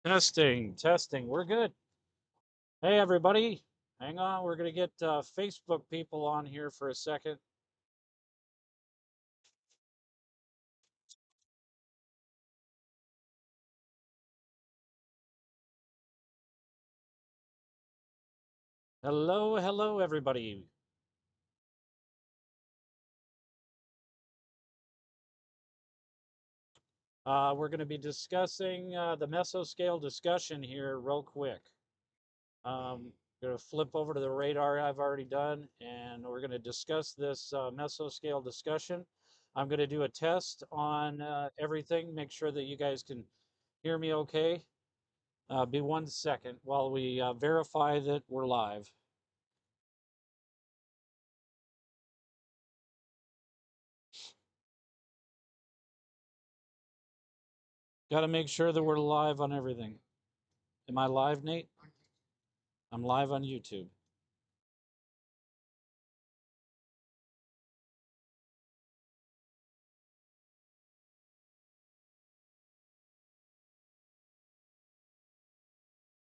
Testing, testing. We're good. Hey, everybody. Hang on. We're going to get Facebook people on here for a second. Hello, hello, everybody. We're going to be discussing the mesoscale discussion here real quick. Going to flip over to the radar I've already done, and we're going to discuss this mesoscale discussion. I'm going to do a test on everything, make sure that you guys can hear me okay. Be 1 second while we verify that we're live. Got to make sure that we're live on everything. Am I live, Nate? I'm live on YouTube.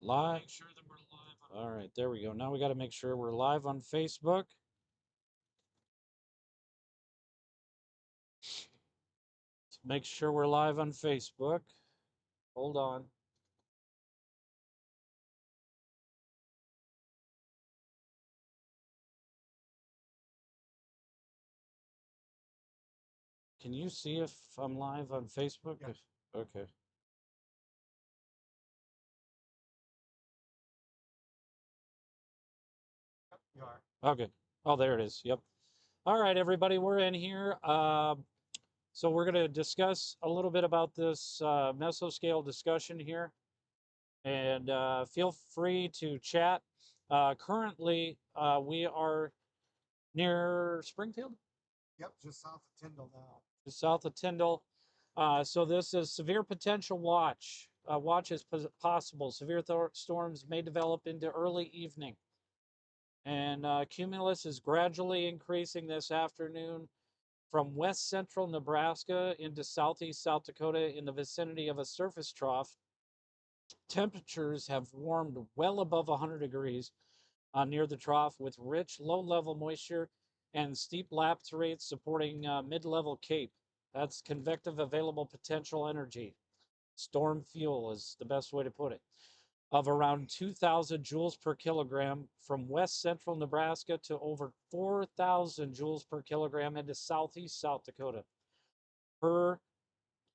Live. Make sure that we're live. All right, there we go. Now we got to make sure we're live on Facebook. Make sure we're live on Facebook. Hold on. Can you see if I'm live on Facebook? Yes. Okay. You are. Okay. Oh, there it is. Yep. All right, everybody, we're in here. So we're going to discuss a little bit about this mesoscale discussion here, and feel free to chat. Currently, we are near Springfield. Yep, just south of Tyndall now. Just south of Tyndall. So this is severe potential watch. Watch as possible. Severe storms may develop into early evening. And cumulus is gradually increasing this afternoon from west central Nebraska into southeast South Dakota in the vicinity of a surface trough. Temperatures have warmed well above 100 degrees near the trough with rich low-level moisture and steep lapse rates supporting mid-level cape. That's convective available potential energy. Storm fuel is the best way to put it. Of around 2,000 joules per kilogram from west central Nebraska to over 4,000 joules per kilogram into southeast South Dakota. Per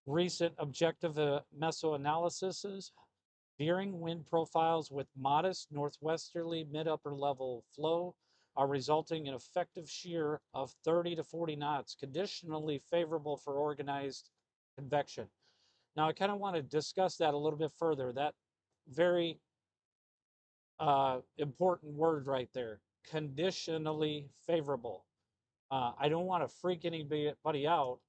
recent objective mesoanalyses, veering wind profiles with modest northwesterly mid-upper level flow are resulting in effective shear of 30 to 40 knots, conditionally favorable for organized convection. Now, I kind of want to discuss that a little bit further. That very important word right there, conditionally favorable. I don't want to freak anybody out,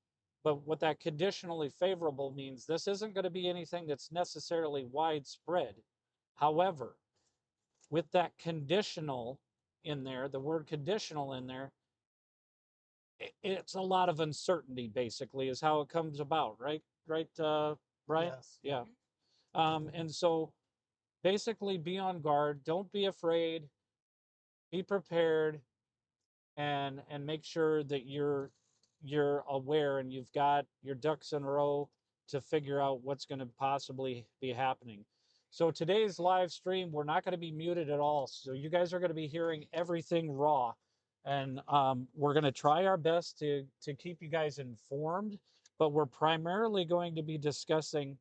but what that conditionally favorable means, this isn't going to be anything that's necessarily widespread. However, with that conditional in there, the word conditional in there, it's a lot of uncertainty, basically, is how it comes about, right? Right, Brian? Yes. Yeah. And so basically be on guard, don't be afraid, be prepared, and make sure that you're aware and you've got your ducks in a row to figure out what's going to possibly be happening. So today's live stream, we're not going to be muted at all. So you guys are going to be hearing everything raw, and we're going to try our best to keep you guys informed. But we're primarily going to be discussing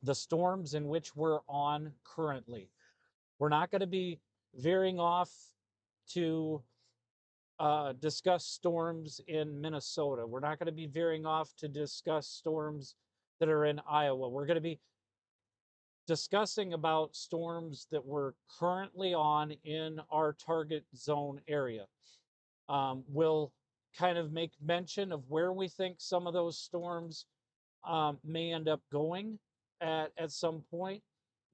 the storms in which we're on currently. We're not going to be veering off to discuss storms in Minnesota. We're not going to be veering off to discuss storms that are in Iowa. We're going to be discussing about storms that we're currently on in our target zone area. We'll kind of make mention of where we think some of those storms may end up going at some point.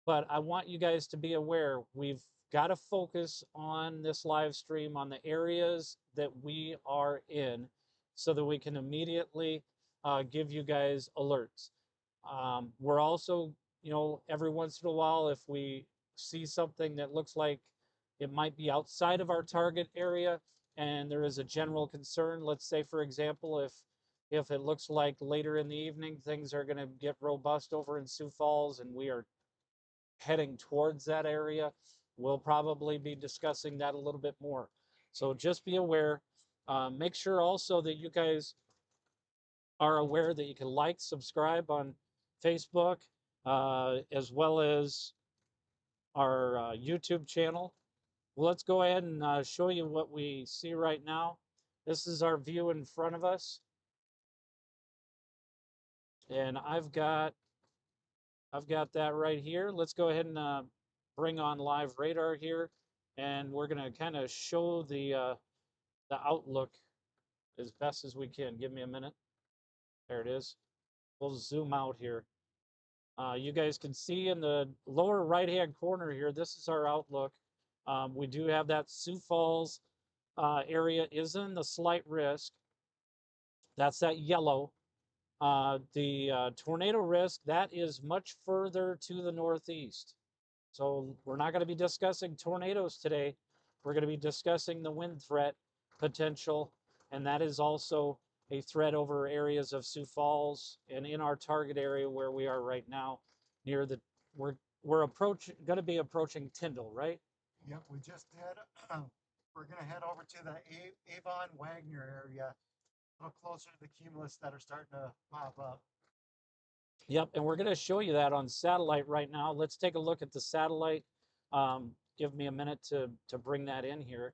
But I want you guys to be aware, we've got to focus on this live stream on the areas that we are in so that we can immediately give you guys alerts. We're also every once in a while, if we see something that looks like it might be outside of our target area and there is a general concern, let's say, for example, if it looks like later in the evening things are going to get robust over in Sioux Falls and we are heading towards that area, we'll probably be discussing that a little bit more. So just be aware. Make sure also that you guys are aware that you can like, subscribe on Facebook, as well as our YouTube channel. Well, let's go ahead and show you what we see right now. This is our view in front of us. And I've got that right here. Let's go ahead and bring on live radar here. And we're going to kind of show the outlook as best as we can. Give me a minute. There it is. We'll zoom out here. You guys can see in the lower right-hand corner here, this is our outlook. We do have that Sioux Falls area is in the slight risk. That's that yellow. The tornado risk, that is much further to the northeast. So we're not going to be discussing tornadoes today. We're going to be discussing the wind threat potential, and that is also a threat over areas of Sioux Falls and in our target area where we are right now, near the we're going to be approaching Tyndall, right? Yep, we just did. We're gonna head over to the Avon Wagner area, a little closer to the cumulus that are starting to pop up. Yep, and we're going to show you that on satellite right now. Let's take a look at the satellite. Give me a minute to bring that in here.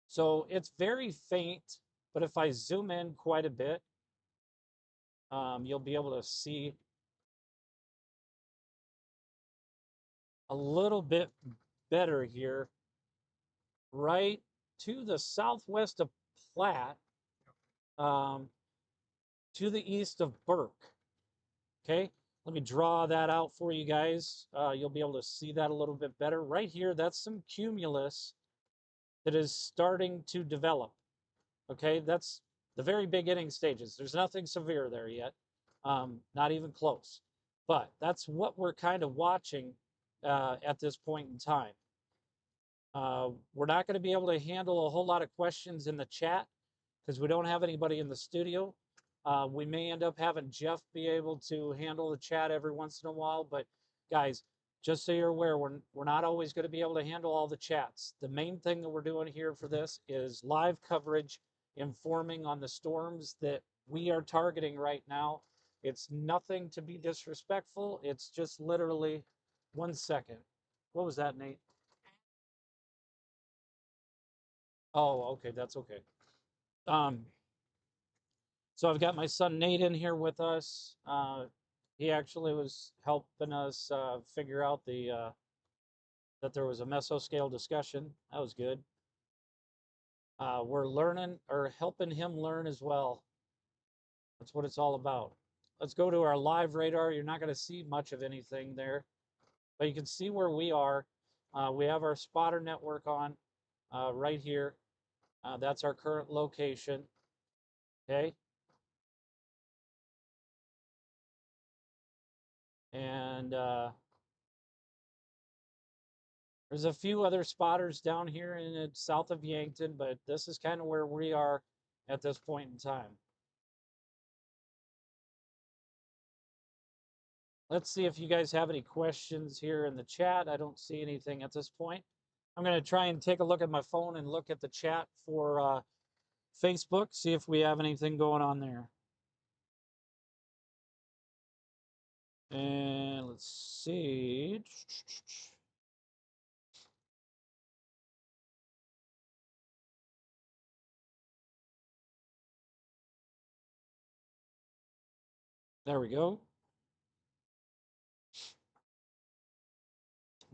So it's very faint, but if I zoom in quite a bit, you'll be able to see a little bit better here. Right to the southwest of Platte, um, to the east of Burke. Okay, let me draw that out for you guys. You'll be able to see that a little bit better. Right here, that's some cumulus that is starting to develop. Okay, that's the very beginning stages. There's nothing severe there yet, not even close. But that's what we're kind of watching at this point in time. We're not going to be able to handle a whole lot of questions in the chat because we don't have anybody in the studio. We may end up having Jeff be able to handle the chat every once in a while, but guys, just so you're aware, we're not always going to be able to handle all the chats. The main thing that we're doing here for this is live coverage, informing on the storms that we are targeting right now. It's nothing to be disrespectful. It's just literally 1 second. What was that, Nate? Oh, okay, that's okay. Um, so I've got my son Nate in here with us. He actually was helping us figure out that there was a mesoscale discussion. That was good. We're learning or helping him learn as well. That's what it's all about. Let's go to our live radar. You're not going to see much of anything there, but you can see where we are. We have our spotter network on right here. That's our current location. Okay. And there's a few other spotters down here in south of Yankton, but this is kind of where we are at this point in time. Let's see if you guys have any questions here in the chat. I don't see anything at this point. I'm going to try and take a look at my phone and look at the chat for Facebook, see if we have anything going on there. And let's see. There we go.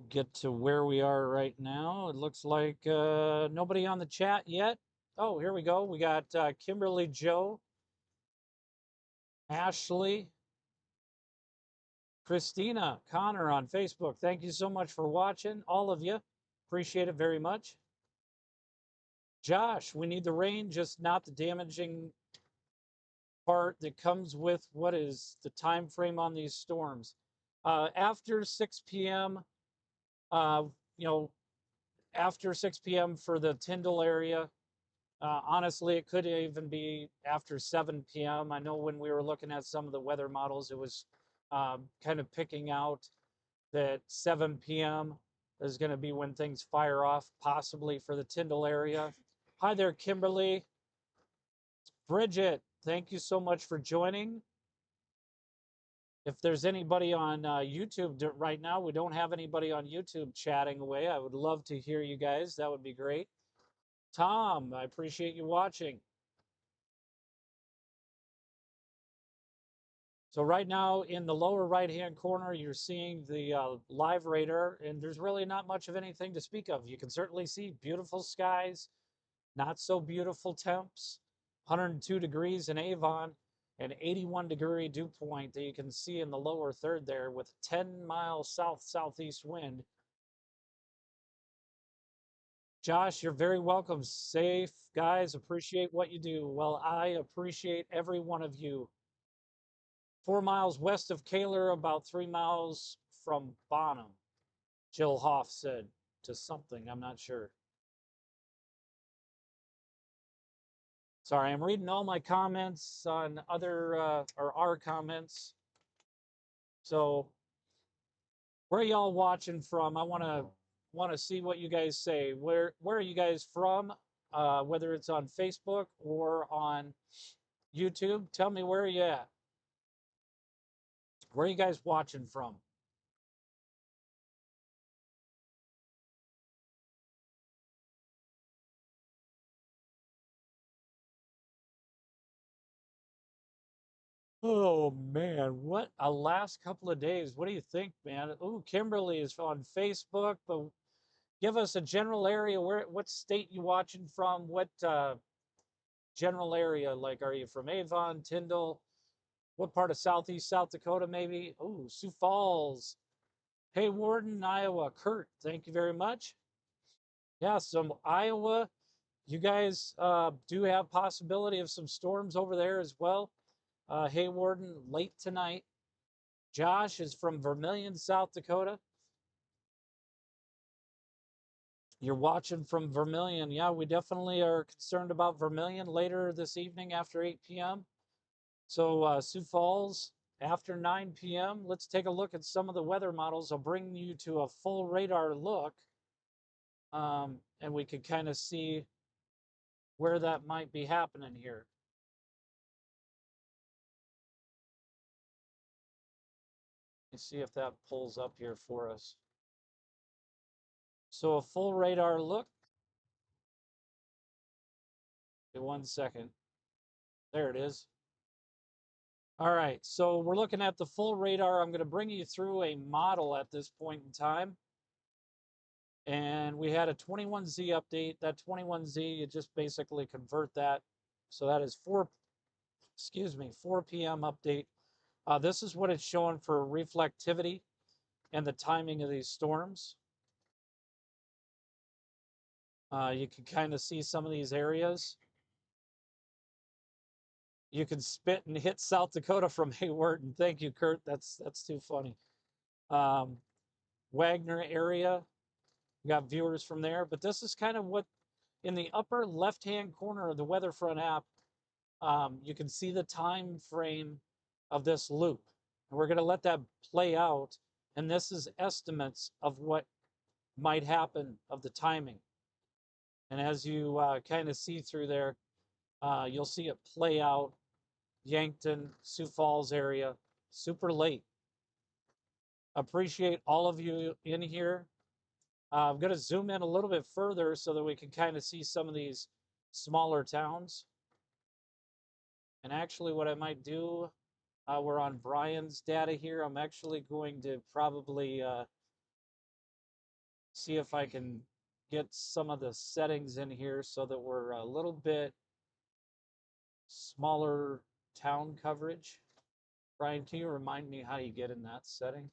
Get to where we are right now. It looks like nobody on the chat yet. Oh, here we go. We got Kimberly Joe, Ashley, Christina, Connor on Facebook. Thank you so much for watching, all of you. Appreciate it very much. Josh, we need the rain, just not the damaging part that comes with what is the time frame on these storms. After 6 p.m., uh, you know, after 6 p.m. for the Tyndall area, honestly, it could even be after 7 p.m. I know when we were looking at some of the weather models, it was kind of picking out that 7 p.m. is going to be when things fire off, possibly for the Tyndall area. Hi there, Kimberly. Bridget, thank you so much for joining. If there's anybody on YouTube right now, we don't have anybody on YouTube chatting away. I would love to hear you guys. That would be great. Tom, I appreciate you watching. So right now in the lower right-hand corner, you're seeing the live radar, and there's really not much of anything to speak of. You can certainly see beautiful skies, not so beautiful temps, 102 degrees in Avon, and 81-degree dew point that you can see in the lower third there with a 10-mile south-southeast wind. Josh, you're very welcome. Safe, guys. Appreciate what you do. Well, I appreciate every one of you. 4 miles west of Kaler, about 3 miles from Bonham, Jill Hoff said to something. I'm not sure. Sorry, I'm reading all my comments on other or our comments. So, where are y'all watching from? I want to see what you guys say. Where are you guys from? Whether it's on Facebook or on YouTube, tell me where are you at. Where are you guys watching from? Oh man, what a last couple of days. What do you think, man? Oh, Kimberly is on Facebook, but give us a general area. What state you watching from? What general area? Like, are you from Avon, Tyndall? What part of southeast South Dakota, maybe? Oh, Sioux Falls. Hey, Warden, Iowa. Kurt, thank you very much. Yeah, some Iowa. You guys do have possibility of some storms over there as well. Haywarden late tonight. Josh is from Vermilion, South Dakota. You're watching from Vermilion. Yeah, we definitely are concerned about Vermilion later this evening after 8 p.m. So Sioux Falls after 9 p.m. Let's take a look at some of the weather models. I'll bring you to a full radar look, and we can kind of see where that might be happening here. Let's see if that pulls up here for us. So a full radar look. Wait 1 second. There it is. All right, so we're looking at the full radar. I'm going to bring you through a model at this point in time. And we had a 21Z update. That 21Z, you just basically convert that. So that is 4 p.m. update. This is what it's showing for reflectivity and the timing of these storms. You can kind of see some of these areas. You can spit and hit South Dakota from Hayward. And thank you, Kurt. That's too funny. Wagner area, we got viewers from there. But this is kind of what in the upper left-hand corner of the Weatherfront app, you can see the time frame of this loop. And we're going to let that play out. And this is estimates of what might happen of the timing. And as you kind of see through there, you'll see it play out. Yankton, Sioux Falls area, super late. Appreciate all of you in here. I'm going to zoom in a little bit further so that we can kind of see some of these smaller towns. And actually, what I might do, we're on Brian's data here. I'm actually going to probably see if I can get some of the settings in here so that we're a little bit smaller town coverage. Brian, can you remind me how you get in that setting?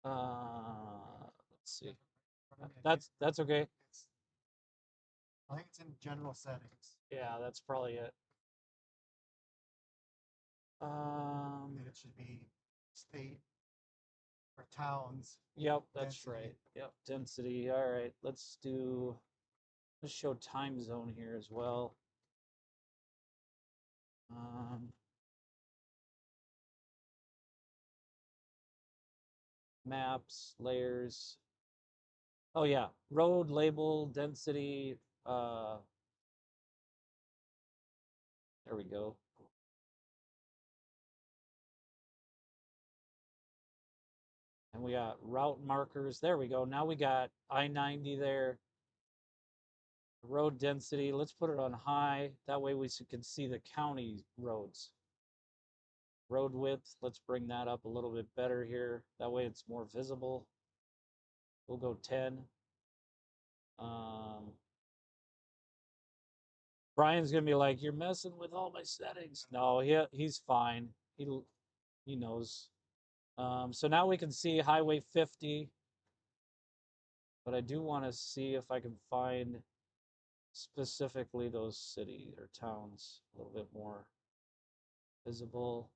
Let's see. That's okay. I think it's in general settings. Yeah, that's probably it. That it should be state or towns Yep, that's density. right. Yep, density. All right, let's show time zone here as well. Um, Maps, layers. Oh yeah, road label density. Uh, there we go. And we got route markers. There we go. Now we got I-90 there. Road density. Let's put it on high. That way we can see the county roads. Road width. Let's bring that up a little bit better here. That way it's more visible. We'll go 10. Um, Brian's gonna be like, "You're messing with all my settings." No, he's fine. He knows. So now we can see Highway 50, but I do want to see if I can find specifically those city or towns a little bit more visible.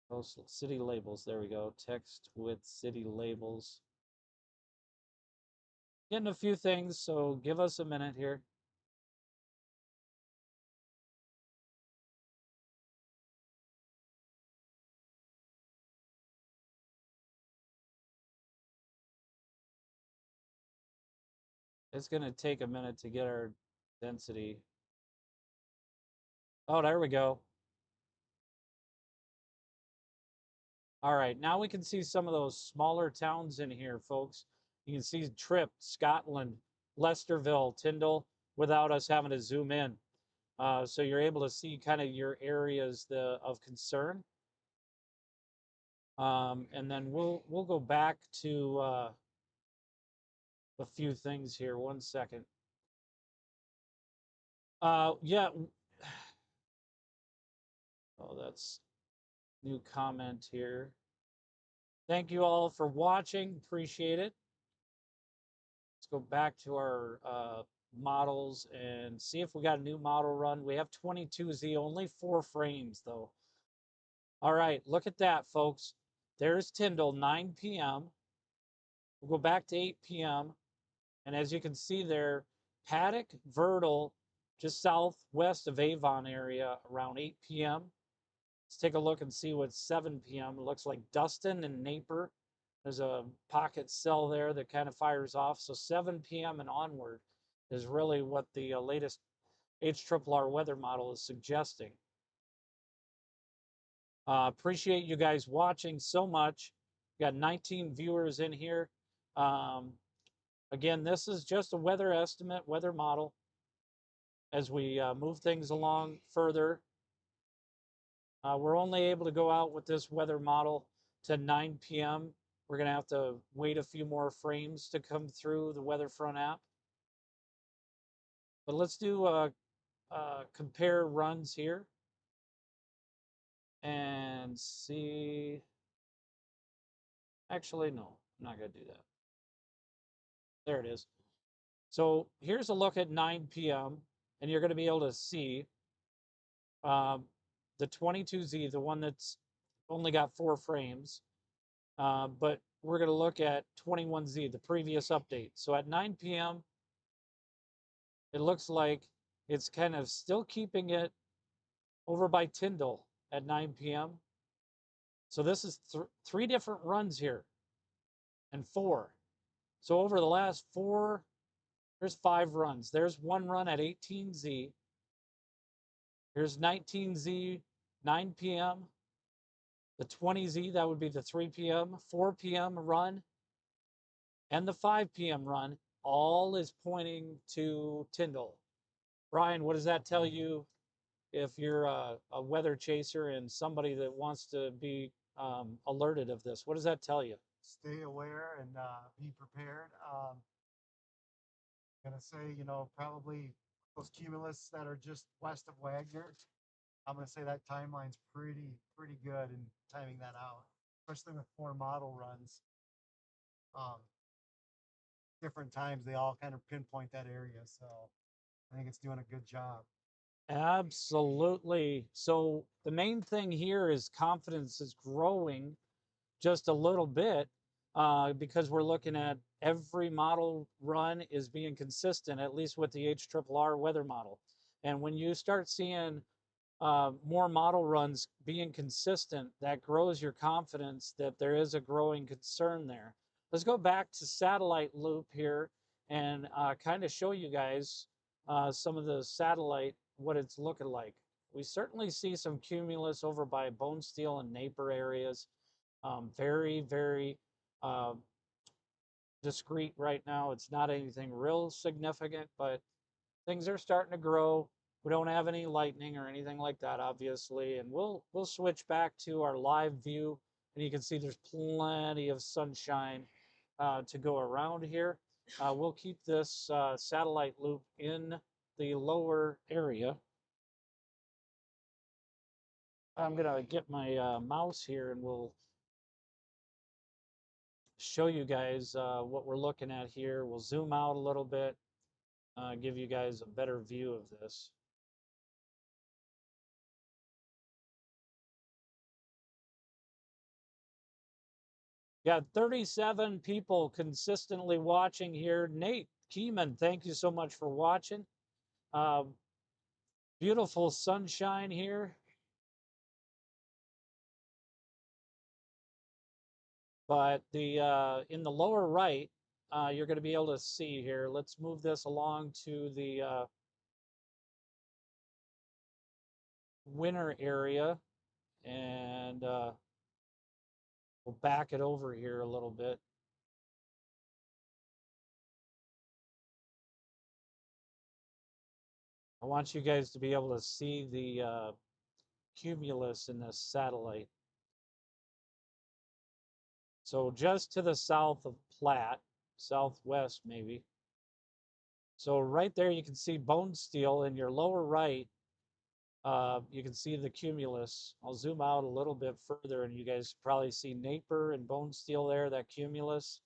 Coastal city labels. There we go. Text with city labels. Getting a few things, so give us a minute here. It's going to take a minute to get our density. Oh, there we go. All right, now we can see some of those smaller towns in here, folks. You can see Tripp, Scotland, Leicesterville, Tyndall, without us having to zoom in. So you're able to see kind of your areas of concern. And then we'll go back to a few things here. One second. Yeah. Oh, that's new comment here. Thank you all for watching. Appreciate it. Let's go back to our models and see if we got a new model run. We have 22Z, only 4 frames though. All right, look at that, folks. There's Tyndall, 9 p.m. We'll go back to 8 p.m. And as you can see there, Paddock, Vertal, just southwest of Avon area around 8 p.m. Let's take a look and see what 7 p.m. It looks like Dustin and Naper. There's a pocket cell there that kind of fires off. So 7 p.m. and onward is really what the latest HRRR weather model is suggesting. Appreciate you guys watching so much. We got 19 viewers in here. Again, this is just a weather estimate, weather model. As we move things along further, we're only able to go out with this weather model to 9 p.m. We're going to have to wait a few more frames to come through the Weatherfront app. But let's do compare runs here and see. Actually, no, I'm not going to do that. There it is. So here's a look at 9 p.m. and you're going to be able to see um, the 22Z, the one that's only got 4 frames. But we're going to look at 21Z, the previous update. So at 9 p.m., it looks like it's kind of still keeping it over by Tyndall at 9 p.m. So this is 3 different runs here and 4. So over the last 4, there's 5 runs. There's one run at 18Z. Here's 19Z, 9 p.m. The 20Z, that would be the 3 p.m., 4 p.m. run, and the 5 p.m. run, all is pointing to Tyndall. Brian, what does that tell you if you're a weather chaser and somebody that wants to be alerted of this? What does that tell you? Stay aware and be prepared. Gonna say, probably those cumulus that are just west of Wagner. I'm gonna say that timeline's pretty good in timing that out, especially with 4 model runs. Um, different times they all kind of pinpoint that area, so I think it's doing a good job. Absolutely. So the main thing here is confidence is growing just a little bit because we're looking at every model run is being consistent, at least with the HRRR weather model. And when you start seeing more model runs being consistent, that grows your confidence that there is a growing concern there. Let's go back to satellite loop here and kind of show you guys some of the satellite, what it's looking like. We certainly see some cumulus over by Bone Steel and Napier areas. Very, very uh, discreet right now. It's not anything real significant, but things are starting to grow. We don't have any lightning or anything like that, obviously, and we'll switch back to our live view, and you can see there's plenty of sunshine to go around here. We'll keep this satellite loop in the lower area. I'm gonna get my mouse here, and we'll show you guys what we're looking at here. We'll zoom out a little bit, give you guys a better view of this. Got 37 people consistently watching here. Nate Keeman, thank you so much for watching. Um, Beautiful sunshine here. But the in the lower right, you're going to be able to see here. Let's move this along to the winter area, and we'll back it over here a little bit. I want you guys to be able to see the cumulus in this satellite. So just to the south of Platte, southwest maybe. So right there you can see Bone Steel. In your lower right, you can see the cumulus. I'll zoom out a little bit further and you guys probably see Napier and Bone Steel there, that cumulus.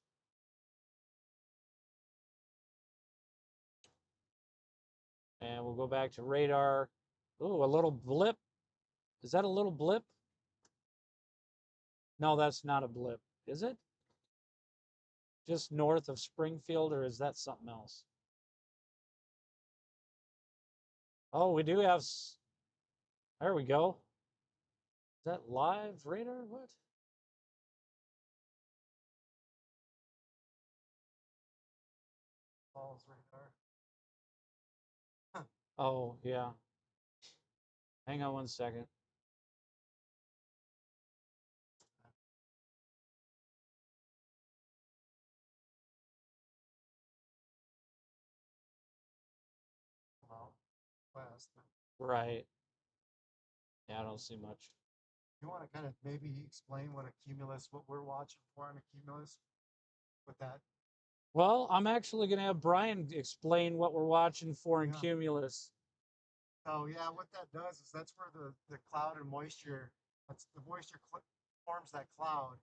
And we'll go back to radar. Ooh, a little blip. Is that a little blip? No, that's not a blip. Is it? Just north of Springfield, or is that something else? Oh, we do have, there we go. Is that live radar? What? Falls radar. Oh, yeah. Hang on one second. Well, west. Right. Yeah, I don't see much. You want to kind of maybe explain what a cumulus, what we're watching for on a cumulus with that? Well, I'm actually going to have Brian explain what we're watching for in Yeah. cumulus. Oh yeah, what that does is that's where the cloud and moisture, that's the moisture forms that cloud,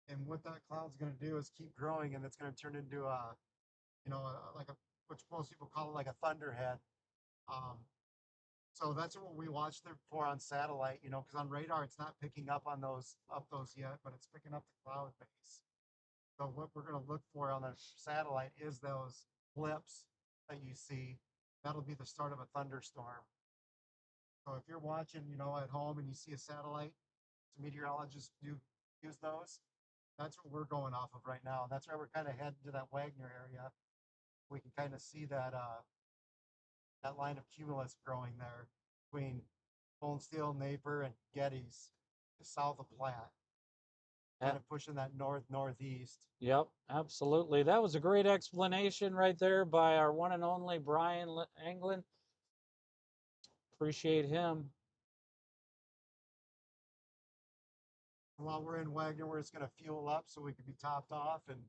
and what that cloud's going to do is keep growing, and it's going to turn into a, like a, which most people call it like a thunderhead. Um, so that's what we watch for on satellite, because on radar it's not picking up those yet, but it's picking up the cloud base. So what we're going to look for on the satellite is those blips that you see. That'll be the start of a thunderstorm. So if you're watching, at home and you see a satellite, some meteorologists do use those. That's what we're going off of right now. That's why we're kind of heading to that Wagner area. We can kind of see that line of cumulus growing there between Bone Steel, Napier, and Getty's, south of Platte, kind of pushing that northeast. Yep, absolutely. That was a great explanation right there by our one and only Brian Anglin. Appreciate him. While we're in Wagner, we're just going to fuel up so we can be topped off, and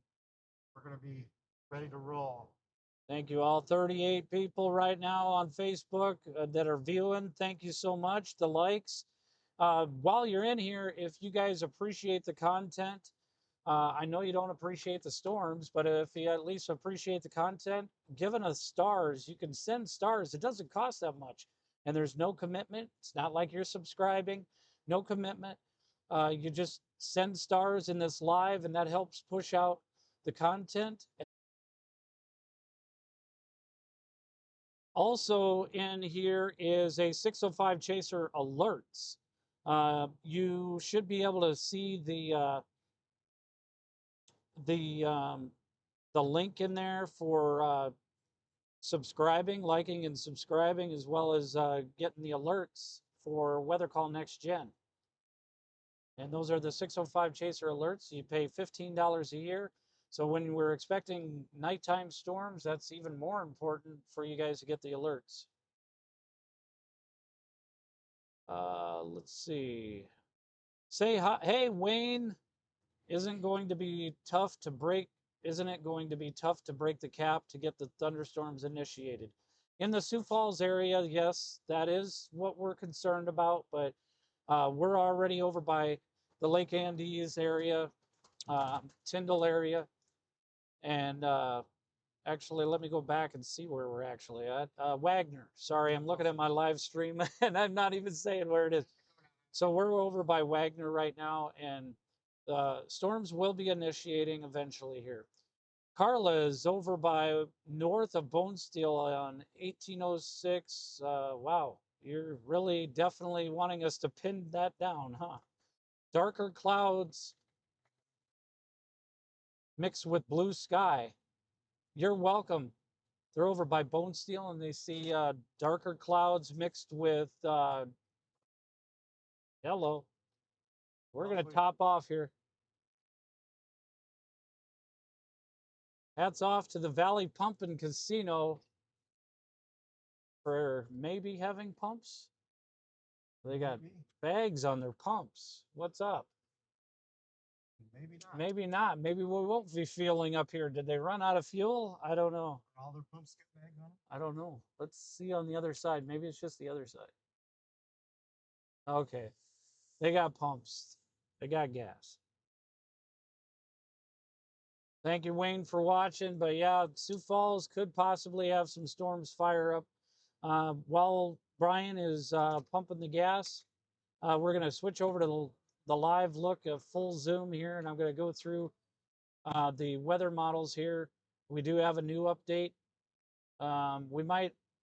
we're going to be ready to roll. Thank you all. 38 people right now on Facebook that are viewing. Thank you so much. The likes. While you're in here, if you guys appreciate the content, I know you don't appreciate the storms, but if you at least appreciate the content, giving us stars, you can send stars. It doesn't cost that much. and there's no commitment. It's not like you're subscribing, no commitment. You just send stars in this live, and that helps push out the content. Also in here is a 605 Chaser alerts. You should be able to see the um, the link in there for subscribing, liking, and subscribing, as well as getting the alerts for Weather Call Next Gen. And those are the 605 Chaser alerts. You pay $15 a year. So when we're expecting nighttime storms, that's even more important for you guys to get the alerts. Let's see. Say hi. Hey, Wayne, isn't going to be tough to break, isn't it going to be tough to break the cap to get the thunderstorms initiated? In the Sioux Falls area, yes, that is what we're concerned about, but we're already over by the Lake Andes area, Tyndall area, and actually, let me go back and see where we're actually at. Wagner. Sorry, I'm looking at my live stream and I'm not even saying where it is. So we're over by Wagner right now, and storms will be initiating eventually here. Carla is over by north of Bone Steel on 1806. Wow, you're really definitely wanting us to pin that down, huh? Darker clouds mixed with blue sky. You're welcome. They're over by Bone Steel, and they see darker clouds mixed with hello. We're going to top off here. Hats off to the Valley Pumpin' Casino for maybe having pumps. They got bags on their pumps. What's up? Maybe not. Maybe not. Maybe we won't be fueling up here. Did they run out of fuel? I don't know. All their pumps get bags on them? I don't know. Let's see on the other side. Maybe it's just the other side. Okay. They got pumps. They got gas. Thank you, Wayne, for watching. But yeah, Sioux Falls could possibly have some storms fire up. While Brian is pumping the gas, we're going to switch over to the live look of full zoom here, and I'm going to go through the weather models here. We do have a new update.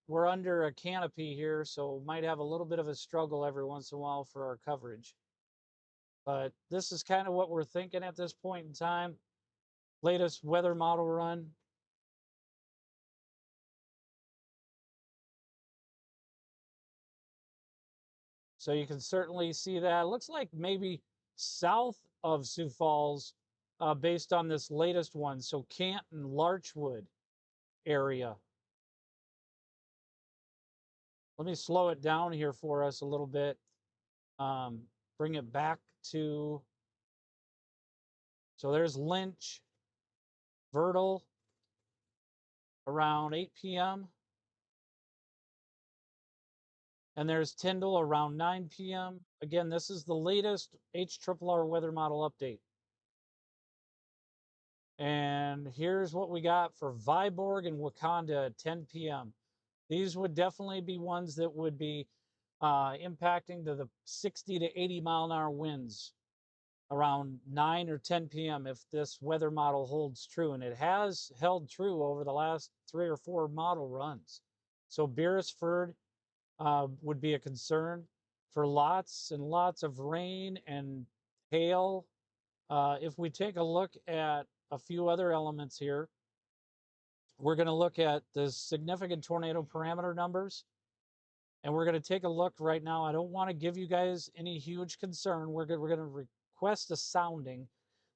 We're under a canopy here, so might have a little bit of a struggle every once in a while for our coverage. But this is kind of what we're thinking at this point in time. Latest weather model run. So you can certainly see that. It looks like maybe south of Sioux Falls, based on this latest one. So Canton, Larchwood area. Let me slow it down here for us a little bit. Bring it back to, so there's Lynch, Vertal, around 8 p.m. And there's Tyndall around 9 p.m. Again, this is the latest HRRR weather model update. And here's what we got for Viborg and Wakanda at 10 p.m. These would definitely be ones that would be impacting to the 60 to 80 mile an hour winds around 9 or 10 p.m. if this weather model holds true. And it has held true over the last 3 or 4 model runs. So Beresford would be a concern for lots and lots of rain and hail. If we take a look at a few other elements here, we're going to look at the significant tornado parameter numbers. And we're going to take a look right now. I don't want to give you guys any huge concern. We're going to request a sounding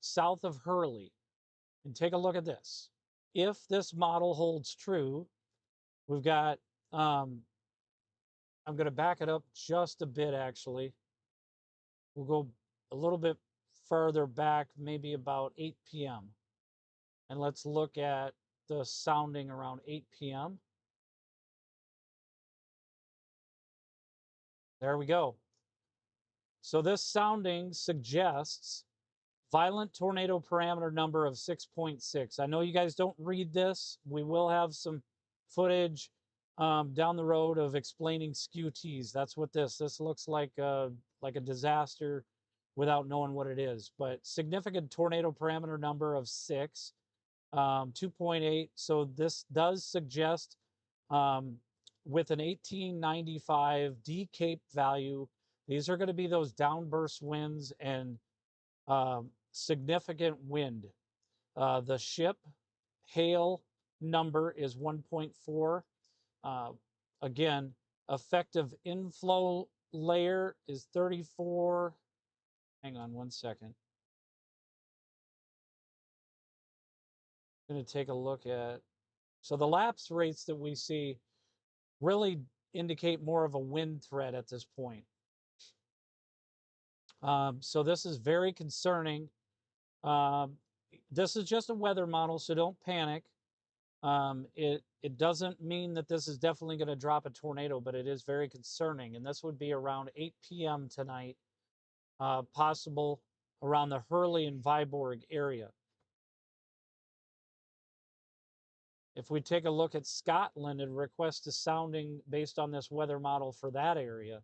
south of Hurley. And take a look at this. If this model holds true, we've got, I'm going to back it up just a bit, actually. We'll go a little bit further back, maybe about 8 p.m. And let's look at the sounding around 8 p.m. There we go. So this sounding suggests violent tornado parameter number of 6.6. I know you guys don't read this. We will have some footage down the road of explaining skew-tees. That's what this looks like a disaster without knowing what it is. But significant tornado parameter number of 6, 2.8. So this does suggest um, with an 1895 D Cape value, these are going to be those downburst winds and significant wind. The ship hail number is 1.4. Uh, again, effective inflow layer is 34. Hang on one second. I'm going to take a look at. So the lapse rates that we see really indicate more of a wind threat at this point. So this is very concerning. Um, this is just a weather model, so don't panic. It doesn't mean that this is definitely going to drop a tornado, but it is very concerning. And this would be around 8 p.m. tonight, possible around the Hurley and Viborg area. If we take a look at Scotland and request a sounding based on this weather model for that area,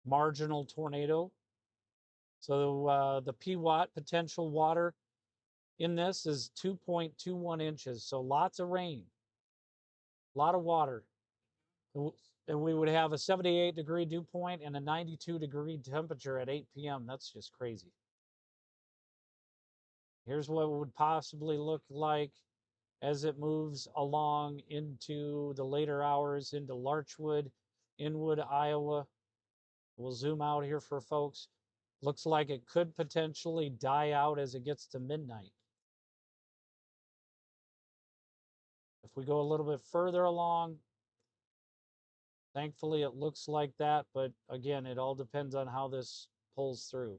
marginal tornado. So the PWAT potential water in this is 2.21 inches. So lots of rain, a lot of water. And we would have a 78-degree dew point and a 92-degree temperature at 8 p.m. That's just crazy. Here's what it would possibly look like as it moves along into the later hours into Larchwood, Inwood, Iowa. We'll zoom out here for folks. Looks like it could potentially die out as it gets to midnight. If we go a little bit further along, thankfully it looks like that, but again, it all depends on how this pulls through.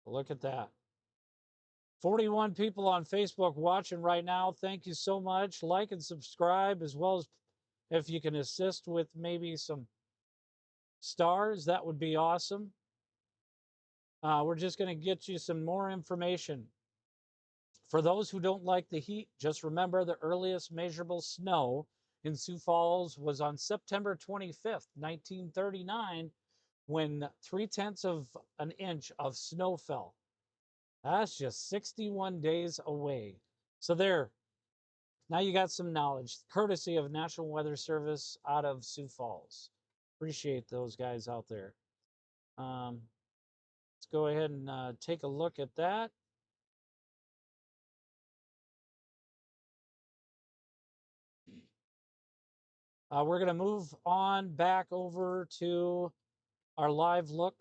Look at that. 41 people on Facebook watching right now. Thank you so much. Like and subscribe, as well as if you can assist with maybe some stars, that would be awesome. We're just going to get you some more information. For those who don't like the heat, just remember the earliest measurable snow in Sioux Falls was on September 25th, 1939, when 3/10 of an inch of snow fell. That's just 61 days away. So there, now you got some knowledge, courtesy of National Weather Service out of Sioux Falls. Appreciate those guys out there. Let's go ahead and take a look at that. We're going to move on back over to our live look.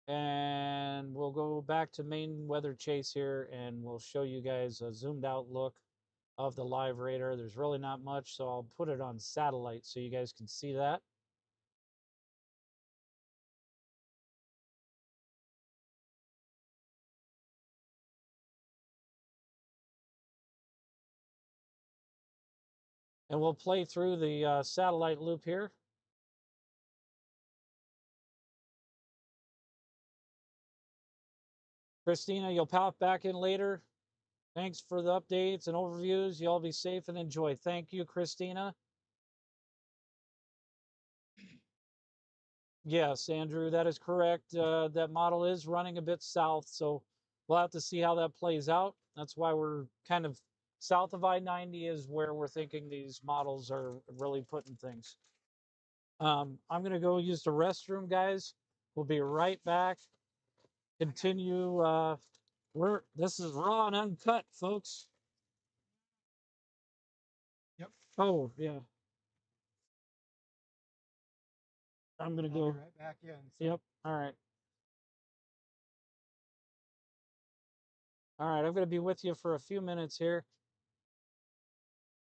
And we'll go back to main weather chase here and we'll show you guys a zoomed out look of the live radar. There's really not much, so I'll put it on satellite so you guys can see that. And we'll play through the satellite loop here. Christina, you'll pop back in later. Thanks for the updates and overviews. You all be safe and enjoy. Thank you, Christina. Yes, Andrew, that is correct. That model is running a bit south, so we'll have to see how that plays out. That's why we're kind of south of I-90 is where we're thinking these models are really putting things. I'm going to go use the restroom, guys. We'll be right back. Continue. This is raw and uncut, folks. Yep. Oh, yeah. I'm going to go. Right back in. So. Yep. All right. All right. I'm going to be with you for a few minutes here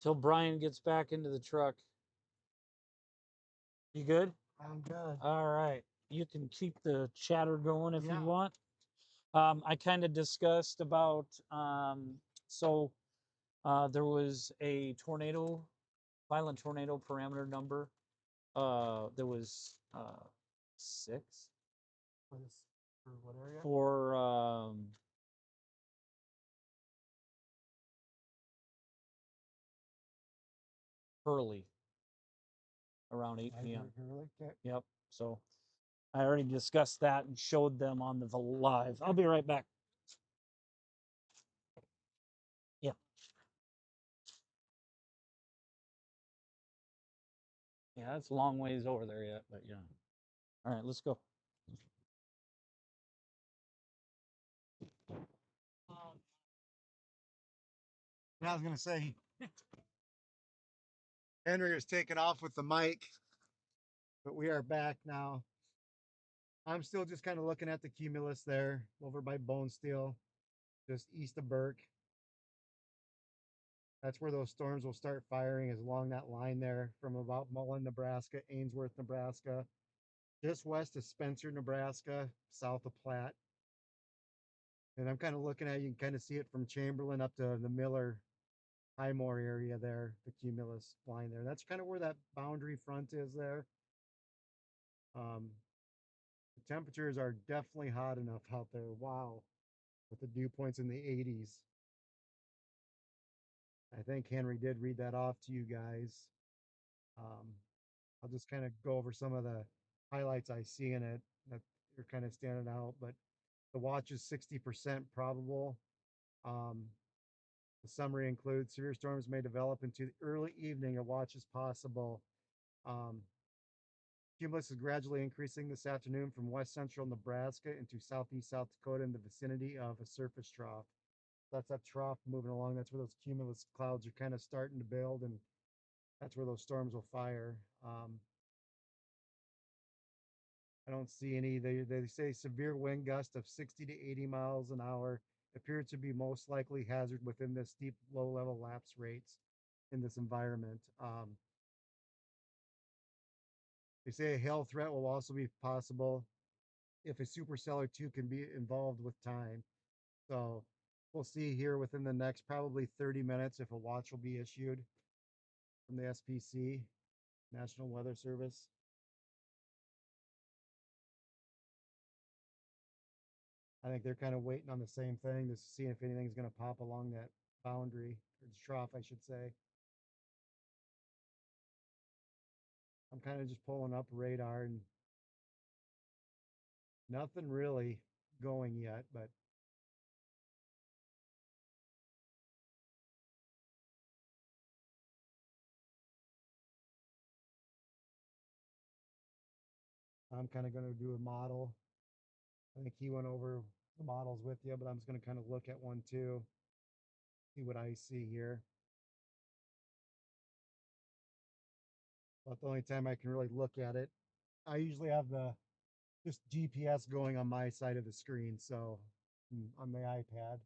till Brian gets back into the truck. You good? I'm good. All right. You can keep the chatter going if you want. I kind of discussed about, there was a tornado, violent tornado parameter number. There was 6. For what area? for Hurley around 8 p.m. Really? Okay. Yep. So I already discussed that and showed them on the live. I'll be right back. Yeah. Yeah, it's a long ways over there yet, but yeah. All right, let's go. Yeah, I was gonna say Henry was taken off with the mic, but we are back now. I'm still just kind of looking at the cumulus there over by Bone Steel, just east of Burke. That's where those storms will start firing, is along that line there from about Mullen, Nebraska, Ainsworth, Nebraska, just west of Spencer, Nebraska, south of Platte. And I'm kind of looking at, you can kind of see it from Chamberlain up to the Miller Highmore area there, the cumulus line there. That's kind of where that boundary front is there. Um, the temperatures are definitely hot enough out there. Wow. With the dew points in the 80s. I think Henry did read that off to you guys. Um, I'll just kind of go over some of the highlights I see in it that are kind of standing out. But the watch is 60% probable. Um, the summary includes severe storms may develop into the early evening. A watch is possible. Um, Cumulus is gradually increasing this afternoon from west central Nebraska into southeast South Dakota in the vicinity of a surface trough. That's that trough moving along. That's where those cumulus clouds are kind of starting to build, and that's where those storms will fire. I don't see any. They say severe wind gust of 60 to 80 miles an hour appear to be most likely hazard within the steep low level lapse rates in this environment. They say a hail threat will also be possible if a supercellular 2 can be involved with time. So we'll see here within the next probably 30 minutes if a watch will be issued from the SPC, National Weather Service. I think they're kind of waiting on the same thing to see if anything's going to pop along that boundary, or trough, I should say. I'm kind of just pulling up radar and nothing really going yet, but I'm kind of going to do a model. I think he went over the models with you, but I'm just going to kind of look at one too, see what I see here. But the only time I can really look at it, I usually have the just GPS going on my side of the screen, so on the iPad.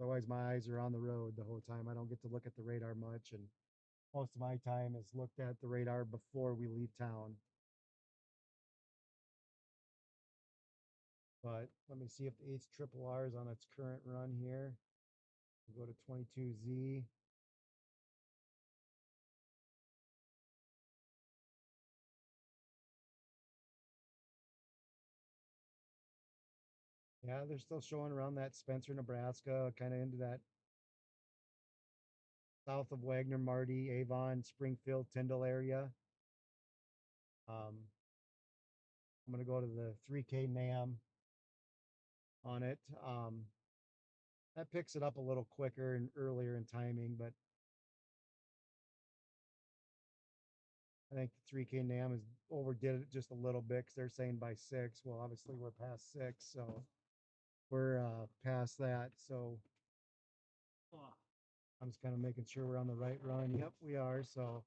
Otherwise, my eyes are on the road the whole time. I don't get to look at the radar much, and most of my time is looked at the radar before we leave town. But let me see if the HRRR is on its current run here. We'll go to 22Z. Yeah, they're still showing around that Spencer, Nebraska, kind of into that south of Wagner, Marty, Avon, Springfield, Tyndall area. I'm going to go to the 3K NAM on it. That picks it up a little quicker and earlier in timing, but I think the 3K NAM is overdid it just a little bit because they're saying by 6. Well, obviously we're past 6, so we're past that. So I'm just kind of making sure we're on the right run. Yep, we are. So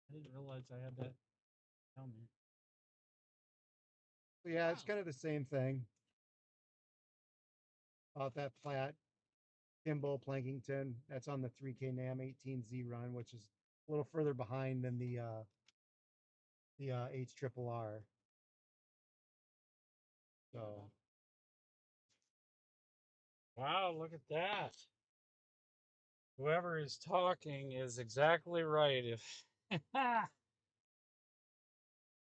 I didn't realize I had that down there. yeah, it's kind of the same thing. About that flat Kimball Plankington, that's on the 3K NAM 18Z run, which is a little further behind than the HRRR. So Wow, look at that. Whoever is talking is exactly right. If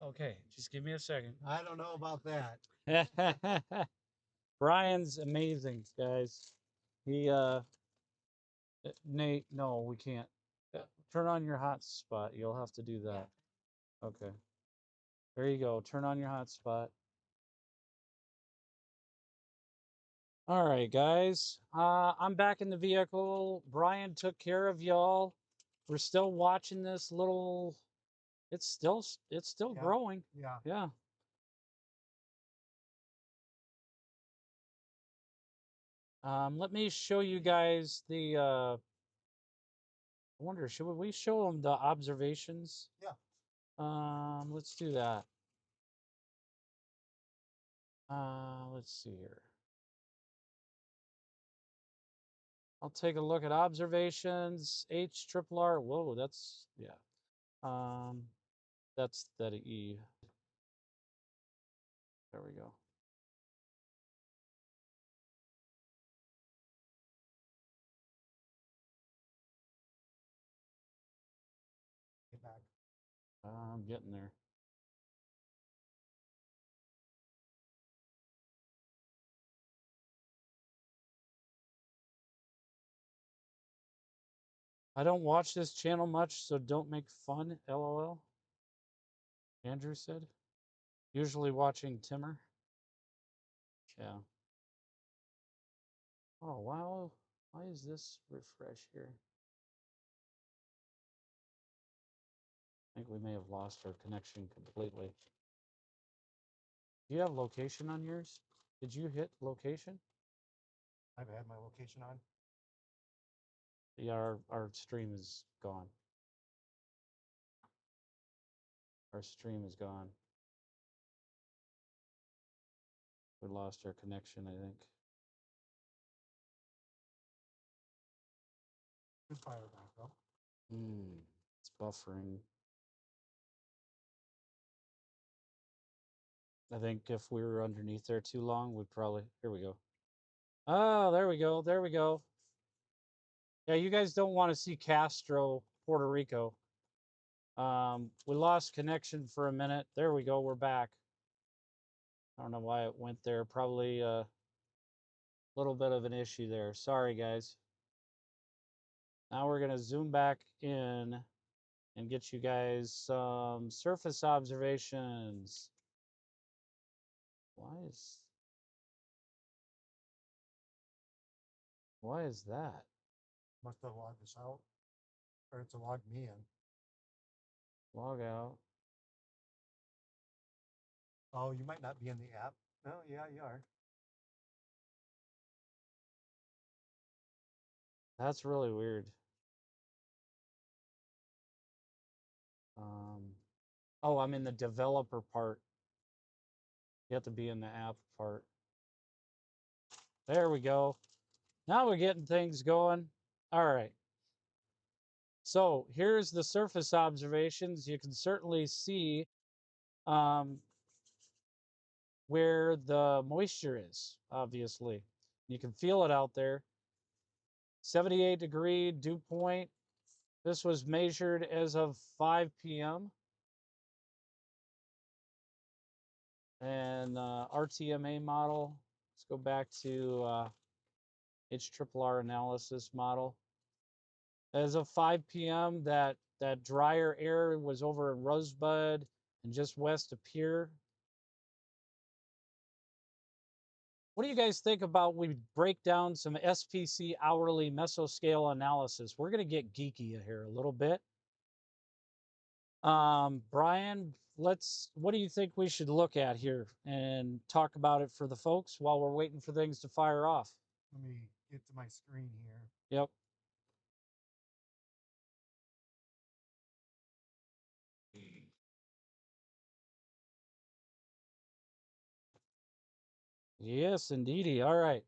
Okay, just give me a second. I don't know about that. Brian's amazing, guys. He Nate, no, we can't. Turn on your hotspot. You'll have to do that. Okay. There you go. Turn on your hotspot. All right, guys. I'm back in the vehicle. Brian took care of y'all. We're still watching this little. It's still Yeah. growing. Yeah. Yeah. Let me show you guys the. I wonder, should we show them the observations? Yeah. Let's do that. Let's see here. I'll take a look at observations. H triple R. Whoa, that's yeah. Um, that's that E. There we go. Get back. I'm getting there. I don't watch this channel much, so don't make fun. LOL. Andrew said. Usually watching Timmer. Yeah. Oh wow. Why is this refresh here? I think we may have lost our connection completely. Do you have location on yours? Did you hit location? I've had my location on. Yeah, our stream is gone. Our stream is gone. We lost our connection, I think. Good fire back though. It's buffering. I think if we were underneath there too long, we'd probably. Here we go. Oh, there we go. There we go. Yeah, you guys don't want to see Castro, Puerto Rico. We lost connection for a minute. There we go. We're back. I don't know why it went there. Probably a little bit of an issue there. Sorry, guys. Now we're going to zoom back in and get you guys some surface observations. Why is that? Must have logged us out. Or it's a log me in. Log out. Oh, you might not be in the app. No, yeah, you are. That's really weird. Um, oh, I'm in the developer part. You have to be in the app part. There we go. Now we're getting things going. All right. So here's the surface observations. You can certainly see um, where the moisture is, obviously. You can feel it out there. 78-degree dew point. This was measured as of 5 p.m. And RTMA model. Let's go back to HRRR analysis model. As of 5 p.m., that drier air was over in Rosebud and just west of Pier. What do you guys think about we break down some SPC hourly mesoscale analysis? We're going to get geeky here a little bit. Brian, what do you think we should look at here and talk about it for the folks while we're waiting for things to fire off? Let me get to my screen here. Yep. Yes, indeedy. All right.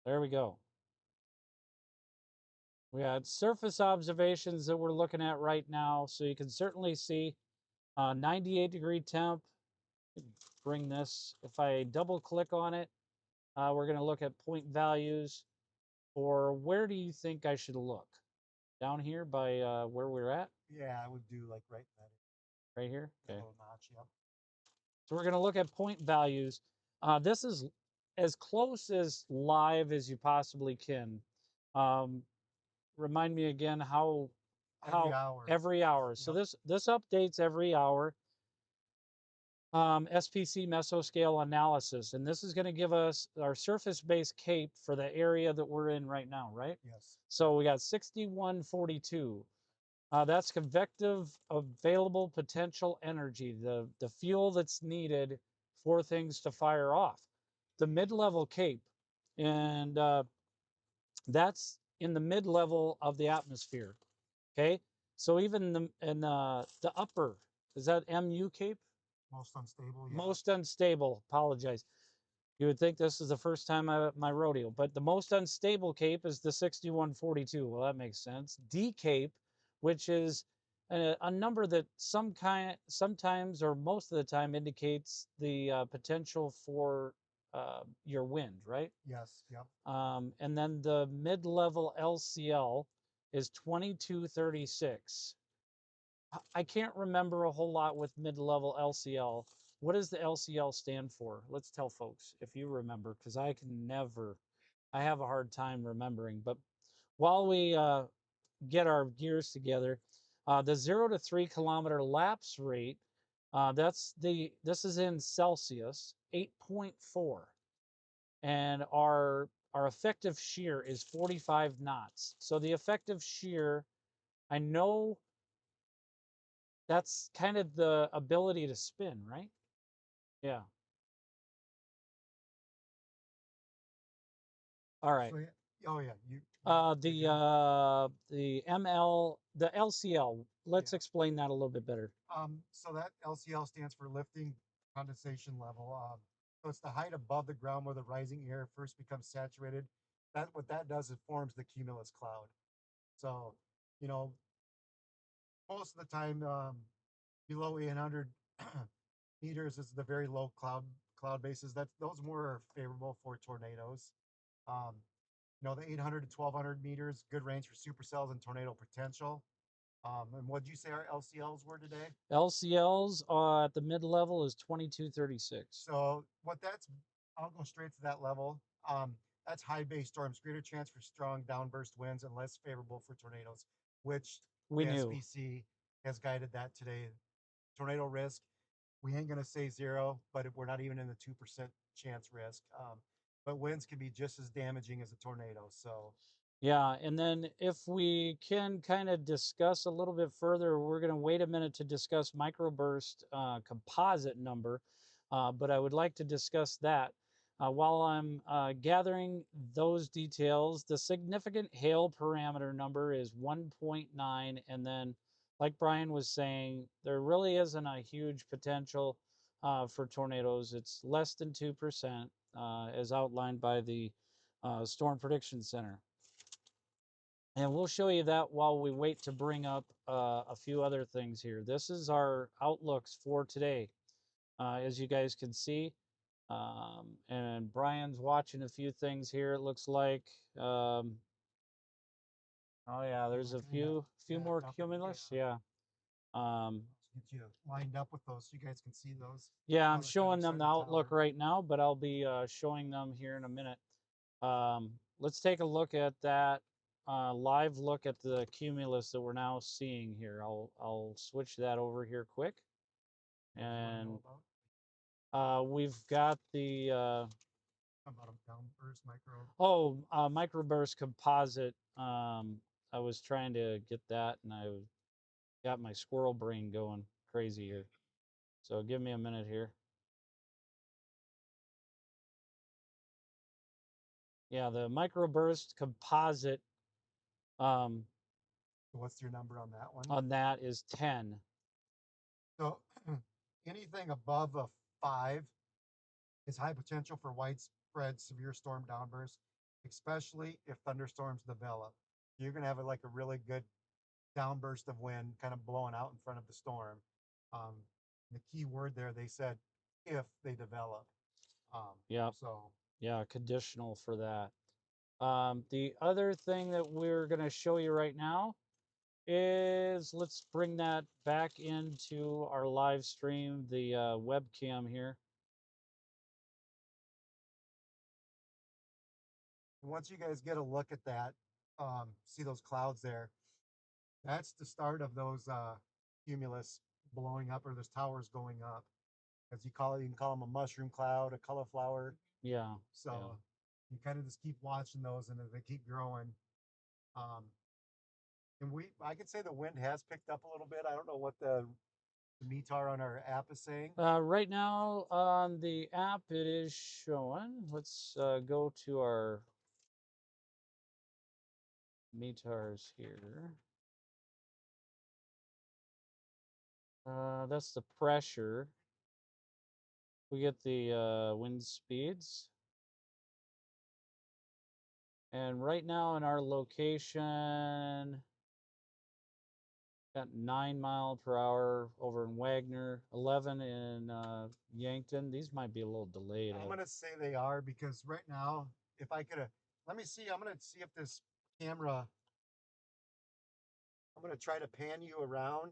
There we go. We had surface observations that we're looking at right now. So you can certainly see 98-degree temp. Bring this. If I double click on it, we're going to look at point values. Or where do you think I should look? down here by where we're at, Yeah, I would do like right in right here. that Okay. little notch. Yep. So we're going to look at point values. This is as close as live as you possibly can. Um, Remind me again Every how hour. every hour. So Yep. this updates every hour. SPC mesoscale analysis, and this is going to give us our surface-based CAPE for the area that we're in right now, right? Yes. So we got 6142. That's convective available potential energy, the fuel that's needed for things to fire off. The mid-level CAPE, and that's in the mid-level of the atmosphere. Okay, so even the upper, is that MU CAPE? Most unstable. Yeah. Most unstable. Apologize. You would think this is the first time I my rodeo, but the most unstable cape is the 6142. Well, that makes sense. D cape, which is a number that sometimes or most of the time indicates the potential for your wind, right? Yes. Yep. And then the mid-level LCL is 2236. I can't remember a whole lot with mid-level LCL. What does the LCL stand for? Let's tell folks if you remember, because I can never. I have a hard time remembering. But while we get our gears together, the 0 to 3 kilometer lapse rate. This is in Celsius, 8.4, and our effective shear is 45 knots. So the effective shear, I know that's kind of the ability to spin, right? Yeah. All right. So yeah. Oh yeah. You're good. The the LCL. Let's Yeah. explain that a little bit better. So that LCL stands for lifting condensation level. So it's the height above the ground where the rising air first becomes saturated. That what that does is forms the cumulus cloud. So, you know, most of the time, below 800 meters is the very low cloud bases. That those more are favorable for tornadoes. Um, the 800 to 1200 meters, good range for supercells and tornado potential. And what did you say our LCLs were today? LCLs at the mid level is 2236. So what that's, I'll go straight to that level. That's high base storms, greater chance for strong downburst winds and less favorable for tornadoes, which We the knew. SPC has guided that today. Tornado risk, we ain't going to say zero, but we're not even in the 2% chance risk. But winds can be just as damaging as a tornado. So, Yeah, and then if we can kind of discuss a little bit further, we're going to wait a minute to discuss microburst composite number, but I would like to discuss that. While I'm gathering those details, the significant hail parameter number is 1.9, and then, like Brian was saying, there really isn't a huge potential for tornadoes. It's less than 2%, as outlined by the Storm Prediction Center. And we'll show you that while we wait to bring up a few other things here. This is our outlooks for today, as you guys can see. And Brian's watching a few things here, it looks like. Oh yeah, yeah, there's we're a kind of few more backed up and yeah, cumulus. Yeah. Um, let's get you lined up with those so you guys can see those yeah, I'm while they're kind showing of them the starting to outlook tower. right now, but I'll be showing them here in a minute. Let's take a look at that live look at the cumulus that we're now seeing here. I'll switch that over here quick, What do you want to and know about? we've got the About a downburst micro. microburst composite. I was trying to get that, and I got my squirrel brain going crazy here. So give me a minute here. Yeah, the microburst composite um, So what's your number on that one? on that is 10. So anything above a 5 is high potential for widespread severe storm downbursts, especially if thunderstorms develop. You're going to have like a really good downburst of wind kind of blowing out in front of the storm. Um, the key word there, they said, if they develop. Yep. So Yeah, conditional for that. The other thing that we're going to show you right now is, let's bring that back into our live stream, the webcam here. Once you guys get a look at that, see those clouds there, that's the start of those cumulus blowing up, or those towers going up. As you call it, you can call them a mushroom cloud, a cauliflower. Yeah. So yeah. you kind of just keep watching those, and as they keep growing. And I could say the wind has picked up a little bit. I don't know what the METAR on our app is saying. Right now on the app, it is showing. Let's go to our METARs here. That's the pressure. We get the wind speeds. And right now in our location, got 9 mile per hour over in Wagner, 11 in Yankton. These might be a little delayed. I'm going to say they are, because right now, if I could, let me see, I'm going to see if this camera, I'm going to try to pan you around,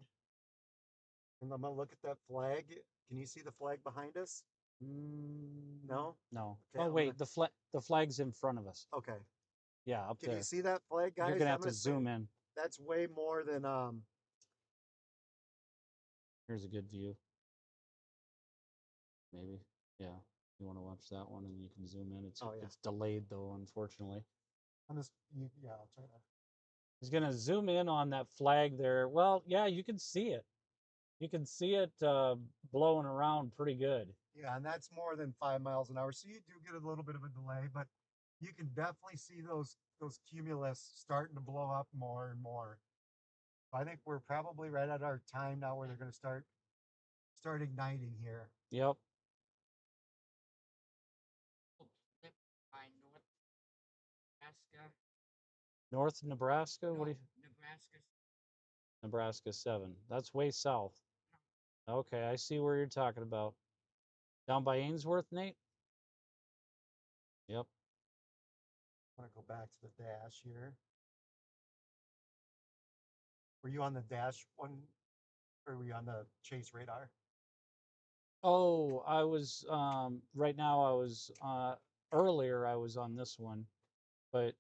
and I'm going to look at that flag. Can you see the flag behind us? No? No. Okay, Oh, wait, the flag's in front of us. Okay. Yeah, up Can there. you see that flag, guys? You're gonna I'm have to gonna say zoom in. that's way more than Here's a good view. Maybe. Yeah. You want to watch that one, and you can zoom in. It's Oh, yeah. it's delayed though, unfortunately. yeah, I'll try to. He's gonna zoom in on that flag there. Well, yeah, you can see it. You can see it blowing around pretty good. Yeah, and that's more than 5 miles an hour. So you do get a little bit of a delay, but you can definitely see those cumulus starting to blow up more and more. I think we're probably right at our time now where they're going to start igniting here. Yep. By North Nebraska. North Nebraska. What do you? Nebraska. Nebraska 7. That's way south. Okay, I see where you're talking about. Down by Ainsworth, Nate? Yep. I'm going to go back to the dash here. Were you on the dash one, or were you on the chase radar? Oh, I was right now I was earlier I was on this one, but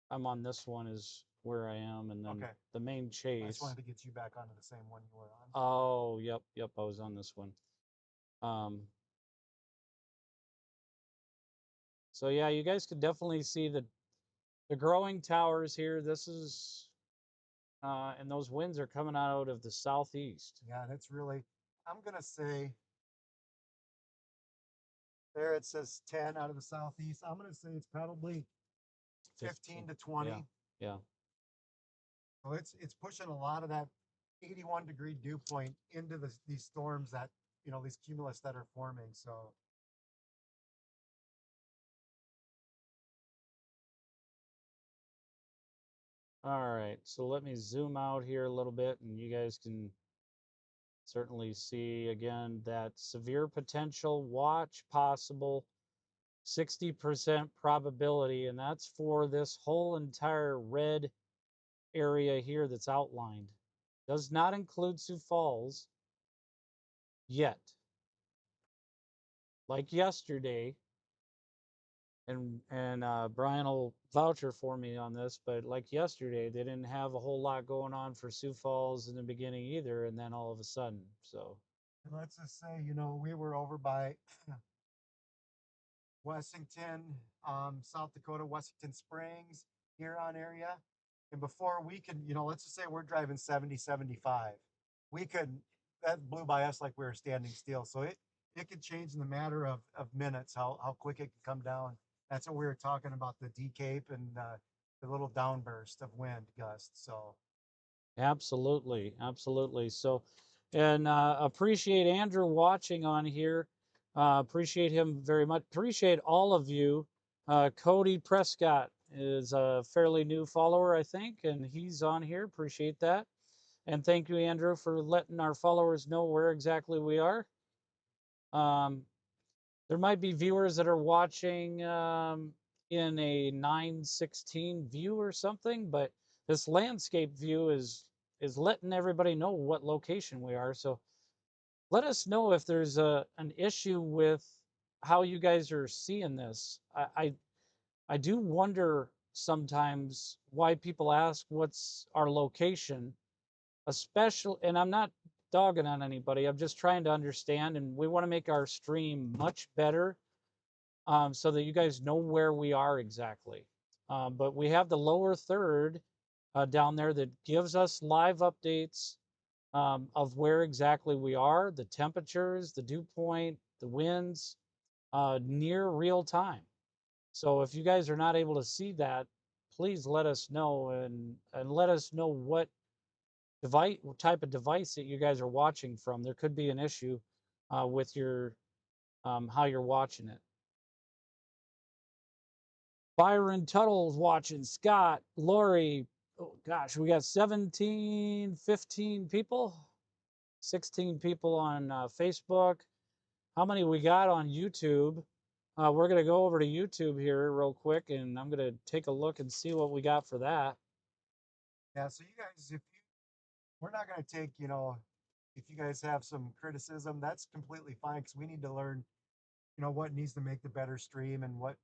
I'm on this one is where I am, and then Okay. the main I just chase. wanted to get you back onto the same one you were on. Oh, yep, I was on this one. So yeah, you guys could definitely see the growing towers here. This is and those winds are coming out of the southeast. Yeah, and it's really, I'm gonna say, there it says 10 out of the southeast. I'm gonna say it's probably 15 to 20. Yeah, yeah. So it's pushing a lot of that 81-degree dew point into these storms that, these cumulus that are forming. So All right, so let me zoom out here a little bit, and you guys can certainly see again that severe potential, watch possible, 60% probability, and that's for this whole entire red area here that's outlined. Does not include Sioux Falls yet. Like yesterday, and Brian will voucher for me on this, but like yesterday, they didn't have a whole lot going on for Sioux Falls in the beginning either, and then all of a sudden, so. and let's just say, we were over by Wessington, South Dakota, Wessington Springs, Huron area. And before we could, let's just say we're driving 70, 75. We could, that blew by us like we were standing still. So it could change in the matter of minutes, how quick it could come down. That's what we were talking about, the decape and the little downburst of wind gusts. So Absolutely, absolutely. So, and appreciate Andrew watching on here. Appreciate him very much. Appreciate all of you. Cody Prescott is a fairly new follower, I think, and he's on here. Appreciate that. And thank you, Andrew, for letting our followers know where exactly we are. There might be viewers that are watching in a 916 view or something, but this landscape view is letting everybody know what location we are. So let us know if there's an issue with how you guys are seeing this. I do wonder sometimes why people ask what's our location, especially, and I'm not dogging on anybody. I'm just trying to understand, and we want to make our stream much better, so that you guys know where we are exactly. But we have the lower third down there that gives us live updates of where exactly we are, the temperatures, the dew point, the winds, near real time. So if you guys are not able to see that, please let us know, and let us know what device, what type of device that you guys are watching from. There could be an issue with your how you're watching it. Byron Tuttle's watching. Scott, Lori. Oh gosh, we got 17, 15 people, 16 people on Facebook. How many we got on YouTube? We're going to go over to YouTube here real quick, and I'm going to take a look and see what we got for that. Yeah, so you guys, if you, we're not going to take, you know, if you guys have some criticism, that's completely fine because we need to learn, you know, what needs to make the better stream and what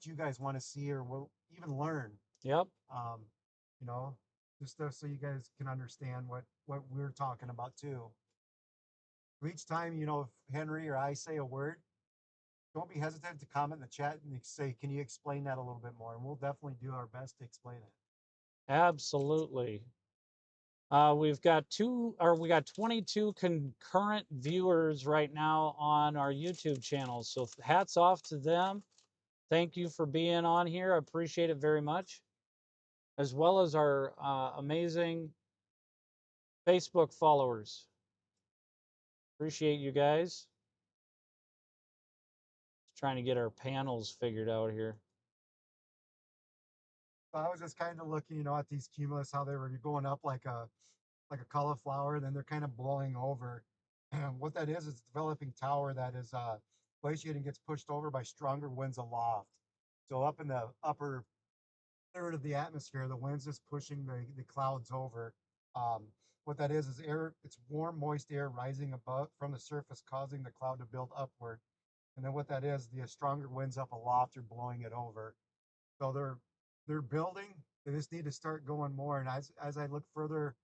you guys want to see or will even learn. Yep. Um, you know, just so you guys can understand what we're talking about too. Each time, you know, if Henry or I say a word, don't be hesitant to comment in the chat and say, "Can you explain that a little bit more?" And we'll definitely do our best to explain it. Absolutely. We got 22 concurrent viewers right now on our YouTube channel. So hats off to them. Thank you for being on here. I appreciate it very much. As well as our amazing Facebook followers. Appreciate you guys. Just trying to get our panels figured out here. So I was just kind of looking, you know, at these cumulus, how they were going up like a cauliflower, then they're kind of blowing over. And what that is a developing tower that is glaciating, gets pushed over by stronger winds aloft. So up in the upper third of the atmosphere, the winds is pushing the clouds over. Um, what that is air, it's warm, moist air rising above from the surface, causing the cloud to build upward. And then what that is, the stronger winds up aloft are blowing it over. So they're building. They just need to start going more. And as I look further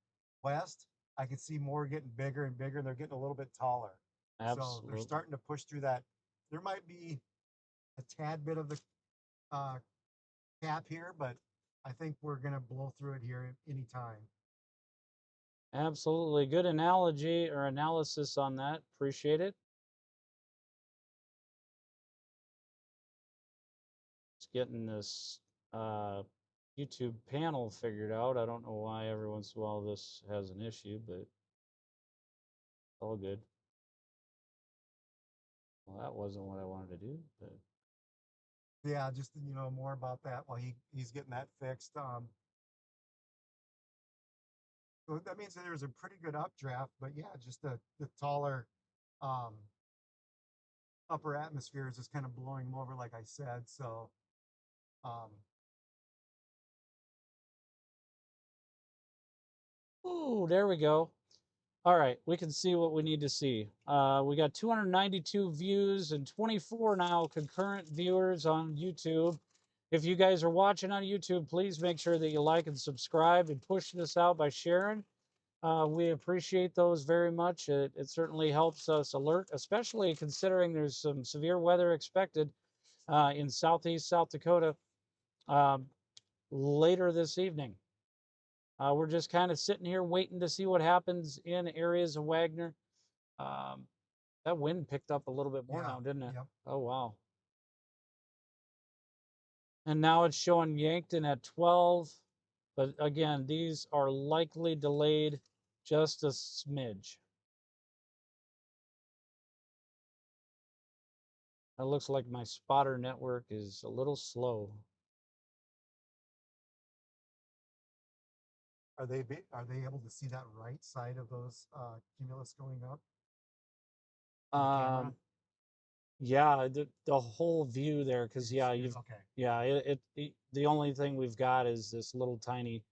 west, I can see more getting bigger and bigger, and they're getting a little bit taller. So they're Absolutely. starting to push through that. There might be a tad bit of the uh, cap here, but I think we're gonna blow through it here anytime. Absolutely. Good analogy or analysis on that. Appreciate it. Just getting this YouTube panel figured out. I don't know why every once in a while this has an issue, but all good. Well, that wasn't what I wanted to do, but Yeah, just you know more about that while he's getting that fixed. So that means that there's a pretty good updraft, but yeah, just the taller um, upper atmosphere is just kind of blowing them over, like I said. So um, ooh, there we go. All right, we can see what we need to see. We got 292 views and 24 now concurrent viewers on YouTube. If you guys are watching on YouTube, please make sure that you like and subscribe and push this out by sharing. We appreciate those very much. It certainly helps us alert, especially considering there's some severe weather expected in southeast South Dakota um, later this evening. We're just kind of sitting here waiting to see what happens in areas of Wagner. Um, that wind picked up a little bit more yeah, now, didn't it? yep. Oh, wow. And now it's showing Yankton at 12. But again, these are likely delayed just a smidge. It looks like my spotter network is a little slow. Are they able to see that right side of those cumulus going up on the camera? Um, yeah, the whole view there, because yeah, It's you've okay. yeah, the only thing we've got is this little tiny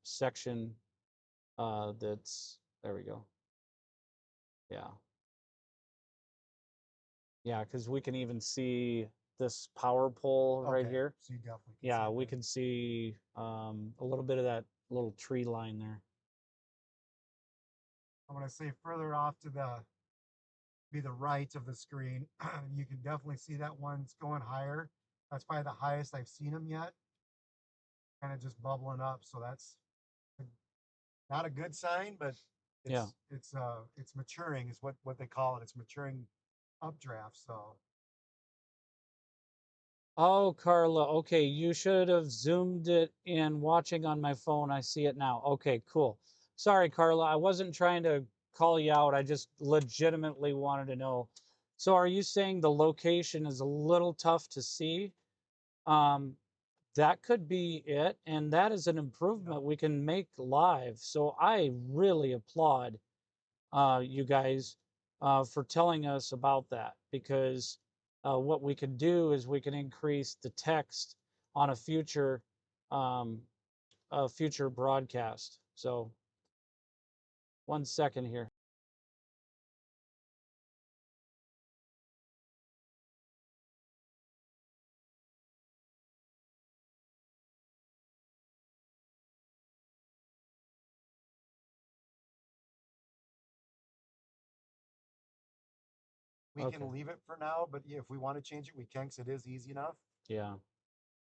section that's, there we go. Yeah. Yeah, because we can even see this power pole right Okay, here. so you definitely can Yeah, see we that. can see a little bit of that little tree line there. I'm gonna say further off to the right of the screen, you can definitely see that one's going higher. That's probably the highest I've seen them yet. Kind of just bubbling up, so that's not a good sign, but Yeah. it's maturing is what they call it. It's maturing updraft. So Oh, Carla, okay, you should have zoomed it in watching on my phone. I see it now. Okay, cool. Sorry, Carla, I wasn't trying to call you out. I just legitimately wanted to know. So are you saying the location is a little tough to see? Um, that could be it, and that is an improvement we can make live. So I really applaud you guys for telling us about that, because what we can do is we can increase the text on um, a future broadcast. So 1 second here. we Okay. can leave it for now, but yeah, if we want to change it, we can, because it is easy enough. Yeah.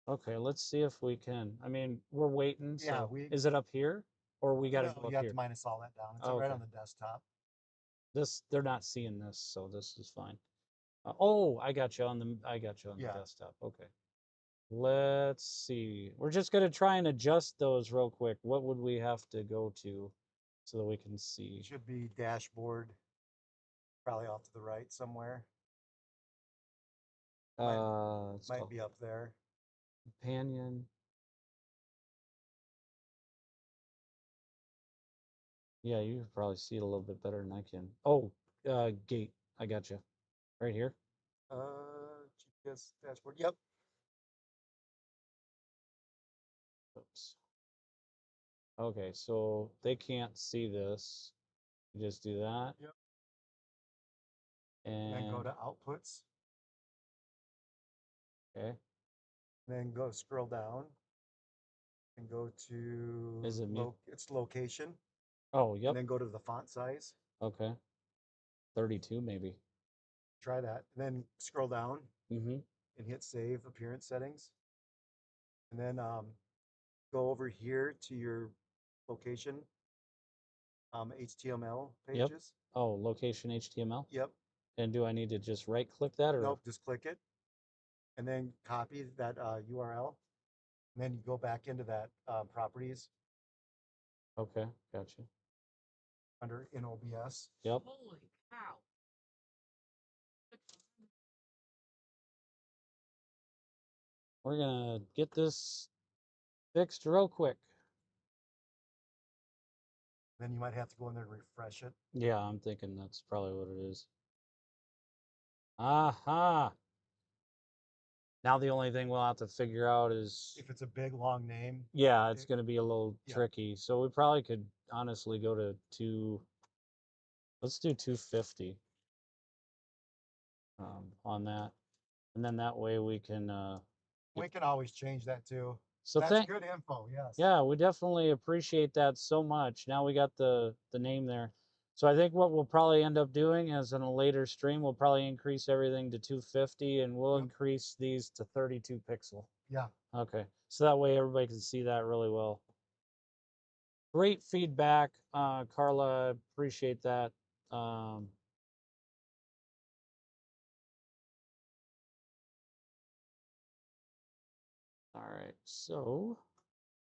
Okay, let's see if we can. I mean, we're waiting. Yeah, So is it up here, or we got to go you up have here? to minus all that down. It's right Okay. on the desktop. This, they're not seeing this, so this is fine. Oh, I got you on the Yeah, desktop. Okay. Let's see. We're just gonna try and adjust those real quick. What would we have to go to so that we can see? should be dashboard, probably off to the right somewhere. It's Might called be up there. companion. Yeah, you can probably see it a little bit better than I can. Oh, gate. I got you right here. GPS dashboard. Yep. Oops. Okay, so they can't see this. You just do that, Yep. Then go and to outputs. okay. Then go scroll down and go to Is it mute? its location, Oh, and yep. then go to the font size. Okay, 32 maybe. Try that. And then scroll down Mm-hmm. and hit save appearance settings. And then go over here to your location HTML Yep. pages. Oh, location HTML. Yep. And do I need to just right click that, or? Nope. Just click it and then copy that URL. And then you go back into that properties Okay, gotcha. under in OBS. Yep. Holy cow. We're gonna get this fixed real quick. Then you might have to go in there and refresh it. Yeah, I'm thinking that's probably what it is. Aha! Now the only thing we'll have to figure out is, If it's a big long name, yeah, it's gonna be a little yeah. tricky. So we probably could honestly go to let's do 250 on that, and then that way we can We can always change that too. so That's thank good info. Yes. yeah, we definitely appreciate that so much. Now we got the name there. So I think what we'll probably end up doing is in a later stream, we'll probably increase everything to 250, and we'll Yep. increase these to 32 pixel. Yeah. Okay. So that way everybody can see that really well. Great feedback, Carla. Appreciate that. All right. So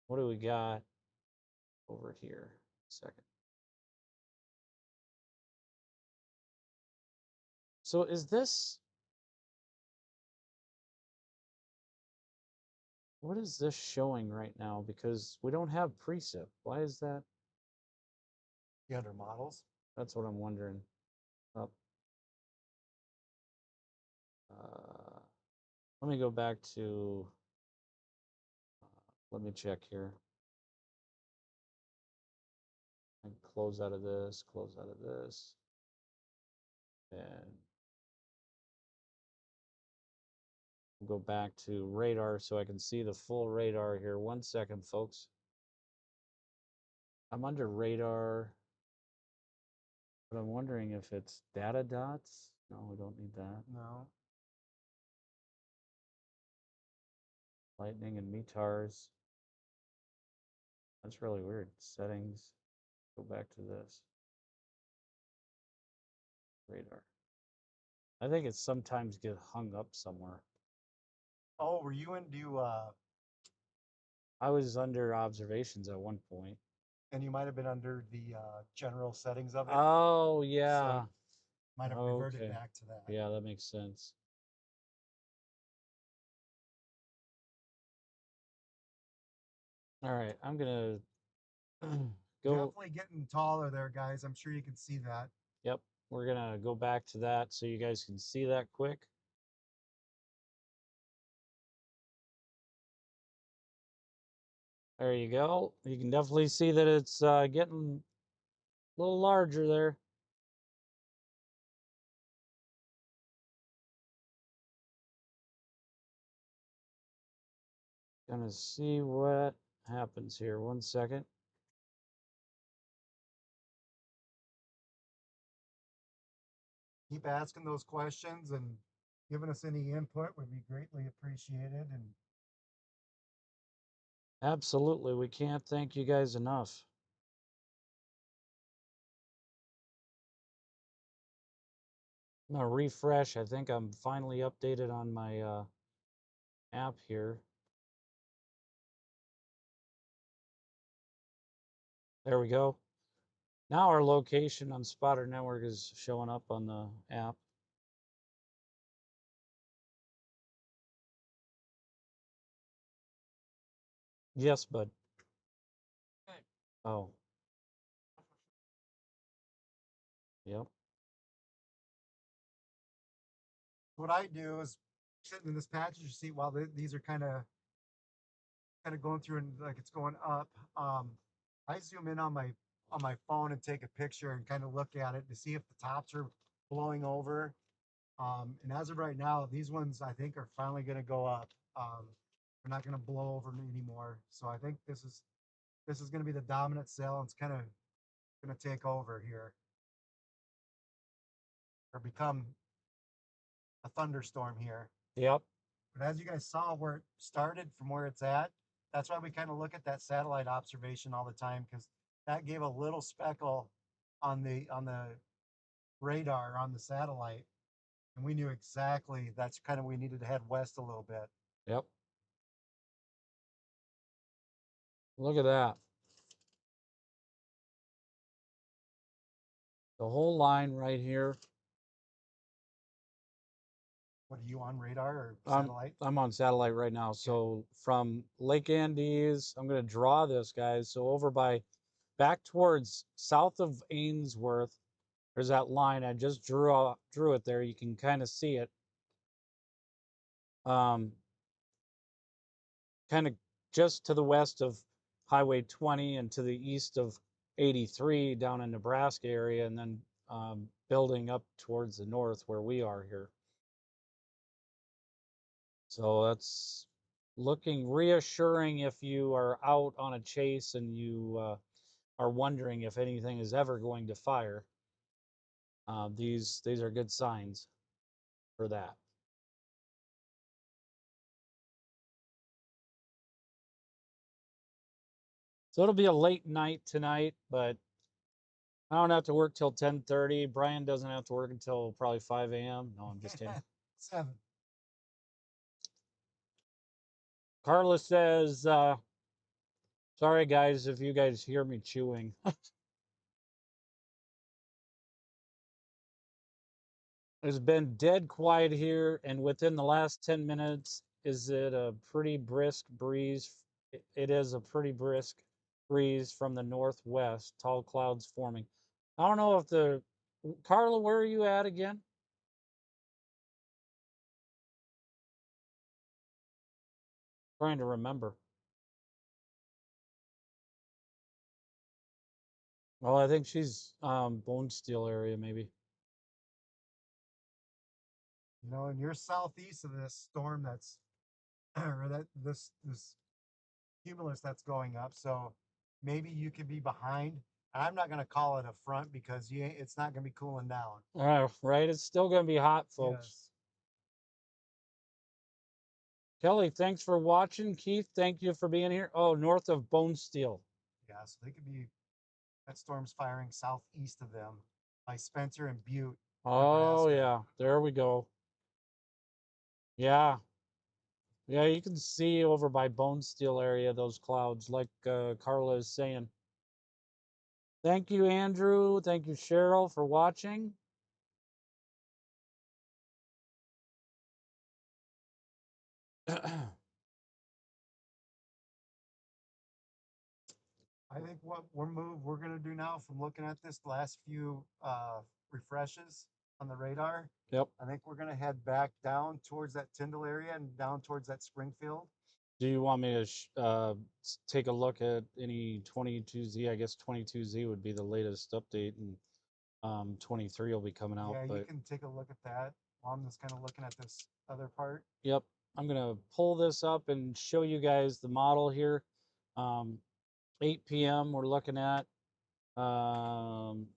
what do we got over here? Second. So is this, what is this showing right now? Because we don't have precip. Why is that? The under models. That's what I'm wondering. Up. Let me go back to, let me check here. close out of this, close out of this, and go back to radar so I can see the full radar here. 1 second, folks. I'm under radar, but I'm wondering if it's data dots. No, we don't need that. No. Lightning and METARs. That's really weird. Settings. Go back to this. Radar. I think it sometimes get hung up somewhere. Oh, were you into I was under observations at one point. and you might have been under the general settings of it. Oh, yeah. So might have reverted Okay. back to that. Yeah, that makes sense. All right, I'm gonna go. Definitely getting taller there, guys. I'm sure you can see that. Yep, we're gonna go back to that so you guys can see that quick. There you go. You can definitely see that it's getting a little larger there. Gonna see what happens here. 1 second. Keep asking those questions and giving us any input would be greatly appreciated. And Absolutely, we can't thank you guys enough. I'm gonna refresh. I think I'm finally updated on my app here. There we go. Now our location on Spotter Network is showing up on the app. Yes, bud. Good. Oh, yep. what I do is sitting in this passenger seat while these are kind of going through and like it's going up. I zoom in on my phone and take a picture and kind of look at it to see if the tops are blowing over. And as of right now, these ones I think are finally going to go up. They're not going to blow over me anymore. So I think this is going to be the dominant sail, and it's kind of going to take over here or become a thunderstorm here. Yep. But as you guys saw where it started from where it's at, that's why we kind of look at that satellite observation all the time, because that gave a little speckle on the radar on the satellite, and we knew exactly that's kind of we needed to head west a little bit. Yep. Look at that. The whole line right here. What are you on, radar or I'm satellite? I'm on satellite right now. So from Lake Andes, I'm gonna draw this, guys. So over by back towards south of Ainsworth, there's that line. I just drew it there. You can kind of see it. Um, kind of just to the west of Highway 20 and to the east of 83 down in Nebraska area, and then building up towards the north where we are here. So that's looking reassuring if you are out on a chase and you are wondering if anything is ever going to fire. These are good signs for that. So it'll be a late night tonight, but I don't have to work till 10:30. Brian doesn't have to work until probably 5 a.m. No, I'm just kidding. 7. Carla says, sorry guys if you guys hear me chewing. It's been dead quiet here, and within the last 10 minutes, is it a pretty brisk breeze? It is a pretty brisk breeze from the northwest, tall clouds forming. I don't know if Carla, where are you at again? Trying to remember. Well, I think she's Bone Steel area maybe. You know, and you're southeast of this storm that's or that this cumulus that's going up. So maybe you could be behind. I'm not gonna call it a front because it's not gonna be cooling down. Right, it's still gonna be hot, folks. Yes. Kelly, thanks for watching. Keith, thank you for being here. Oh, north of Bone Steel. Yeah. So they could be that storm's firing southeast of them by Spencer and Butte, Oh Nebraska. yeah, there we go. Yeah, yeah, you can see over by Bone Steel area those clouds, like Carla is saying. Thank you, Andrew. Thank you, Cheryl, for watching. I think what we're gonna do now from looking at this last few refreshes on the radar, Yep. I think we're gonna head back down towards that Tyndall area and down towards that Springfield. Do you want me to take a look at any 22Z? I guess 22Z would be the latest update, and 23 will be coming out. Yeah, you But can take a look at that while I'm just kind of looking at this other part. yep, I'm gonna pull this up and show you guys the model here. 8 p.m. we're looking at.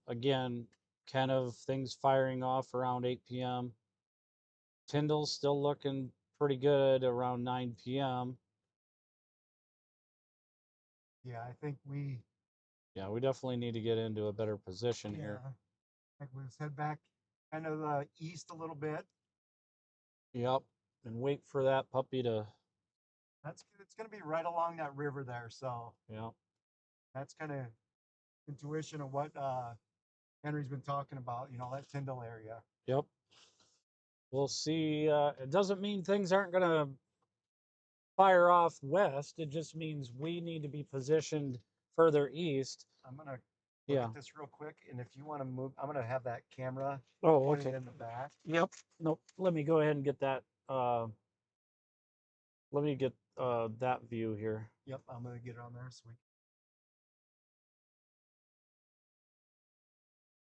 Again, kind of things firing off around 8 p.m. Tyndall's still looking pretty good around 9 p.m. Yeah, I think we Yeah, we definitely need to get into a better position here. I think we'll just head back kind of east a little bit. Yep, and wait for that puppy to. It's gonna be right along that river there, so Yeah, that's kind of intuition of what Henry's been talking about. You know, that Tyndall area. yep. We'll see. It doesn't mean things aren't gonna fire off west. It just means we need to be positioned further east. I'm gonna look Yeah. at this real quick, and if you want to move, I'm gonna have that camera Oh, pointed okay. in the back. Yep. Nope. Let me go ahead and get that. Let me get that view here. Yep, I'm gonna get it on there so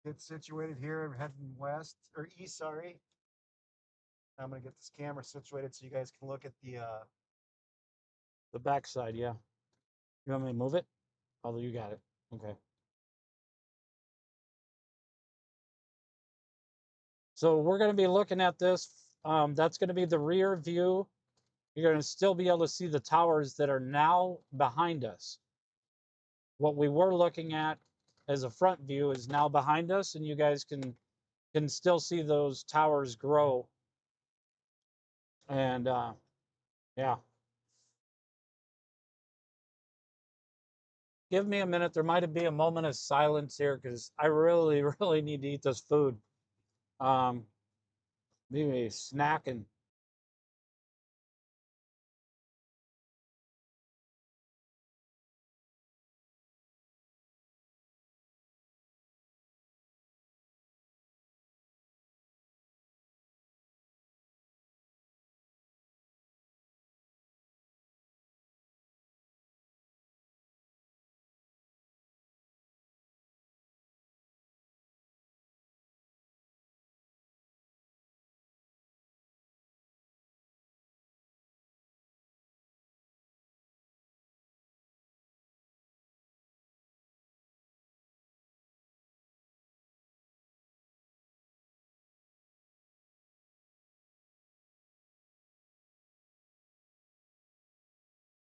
we get situated here, heading west or east. Sorry. I'm gonna get this camera situated so you guys can look at The backside, yeah. You want me to move it? Although you got it. Okay. So we're going to be looking at this. That's going to be the rear view. You're going to still be able to see the towers that are now behind us. What we were looking at as a front view is now behind us, and you guys can still see those towers grow. And yeah. Give me a minute. There might be a moment of silence here because I really, really need to eat this food. Maybe snacking.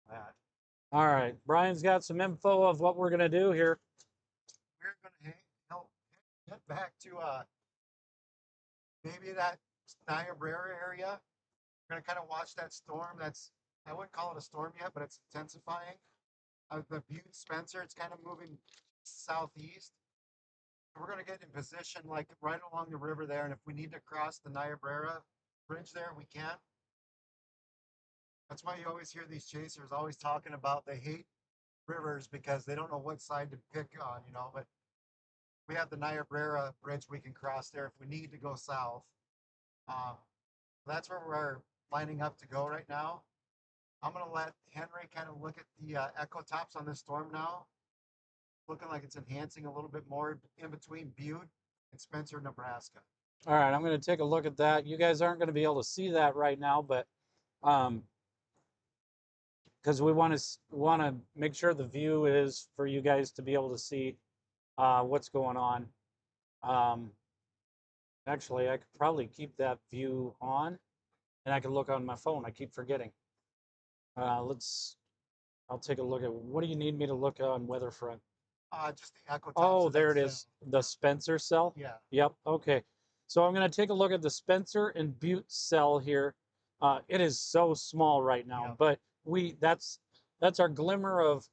that. All right. Brian's got some info of what we're going to do here. We're gonna help head back to maybe that Niobrara area. We're gonna kind of watch that storm. I wouldn't call it a storm yet, but it's intensifying. The Butte Spencer, it's kind of moving southeast. We're gonna get in position like right along the river there, and if we need to cross the Niobrara bridge there, we can. That's why you always hear these chasers always talking about they hate rivers because they don't know what side to pick on, you know. But we have the Niobrara bridge we can cross there if we need to go south. Um, that's where we're lining up to go right now. I'm gonna let Henry kind of look at the echo tops on this storm now. looking like it's enhancing a little bit more in between Butte and Spencer, Nebraska. All right, I'm going to take a look at that. You guys aren't going to be able to see that right now, but because we want to make sure the view is for you guys to be able to see what's going on. Um, Actually, I could probably keep that view on, and I can look on my phone. I keep forgetting. I'll take a look at, what do you need me to look on Weatherfront? Just the echo tops Oh, of there that it is. cell. The Spencer cell? Yeah. Yep. Okay. So I'm going to take a look at the Spencer and Butte cell here. It is so small right now, Yep. but that's our glimmer of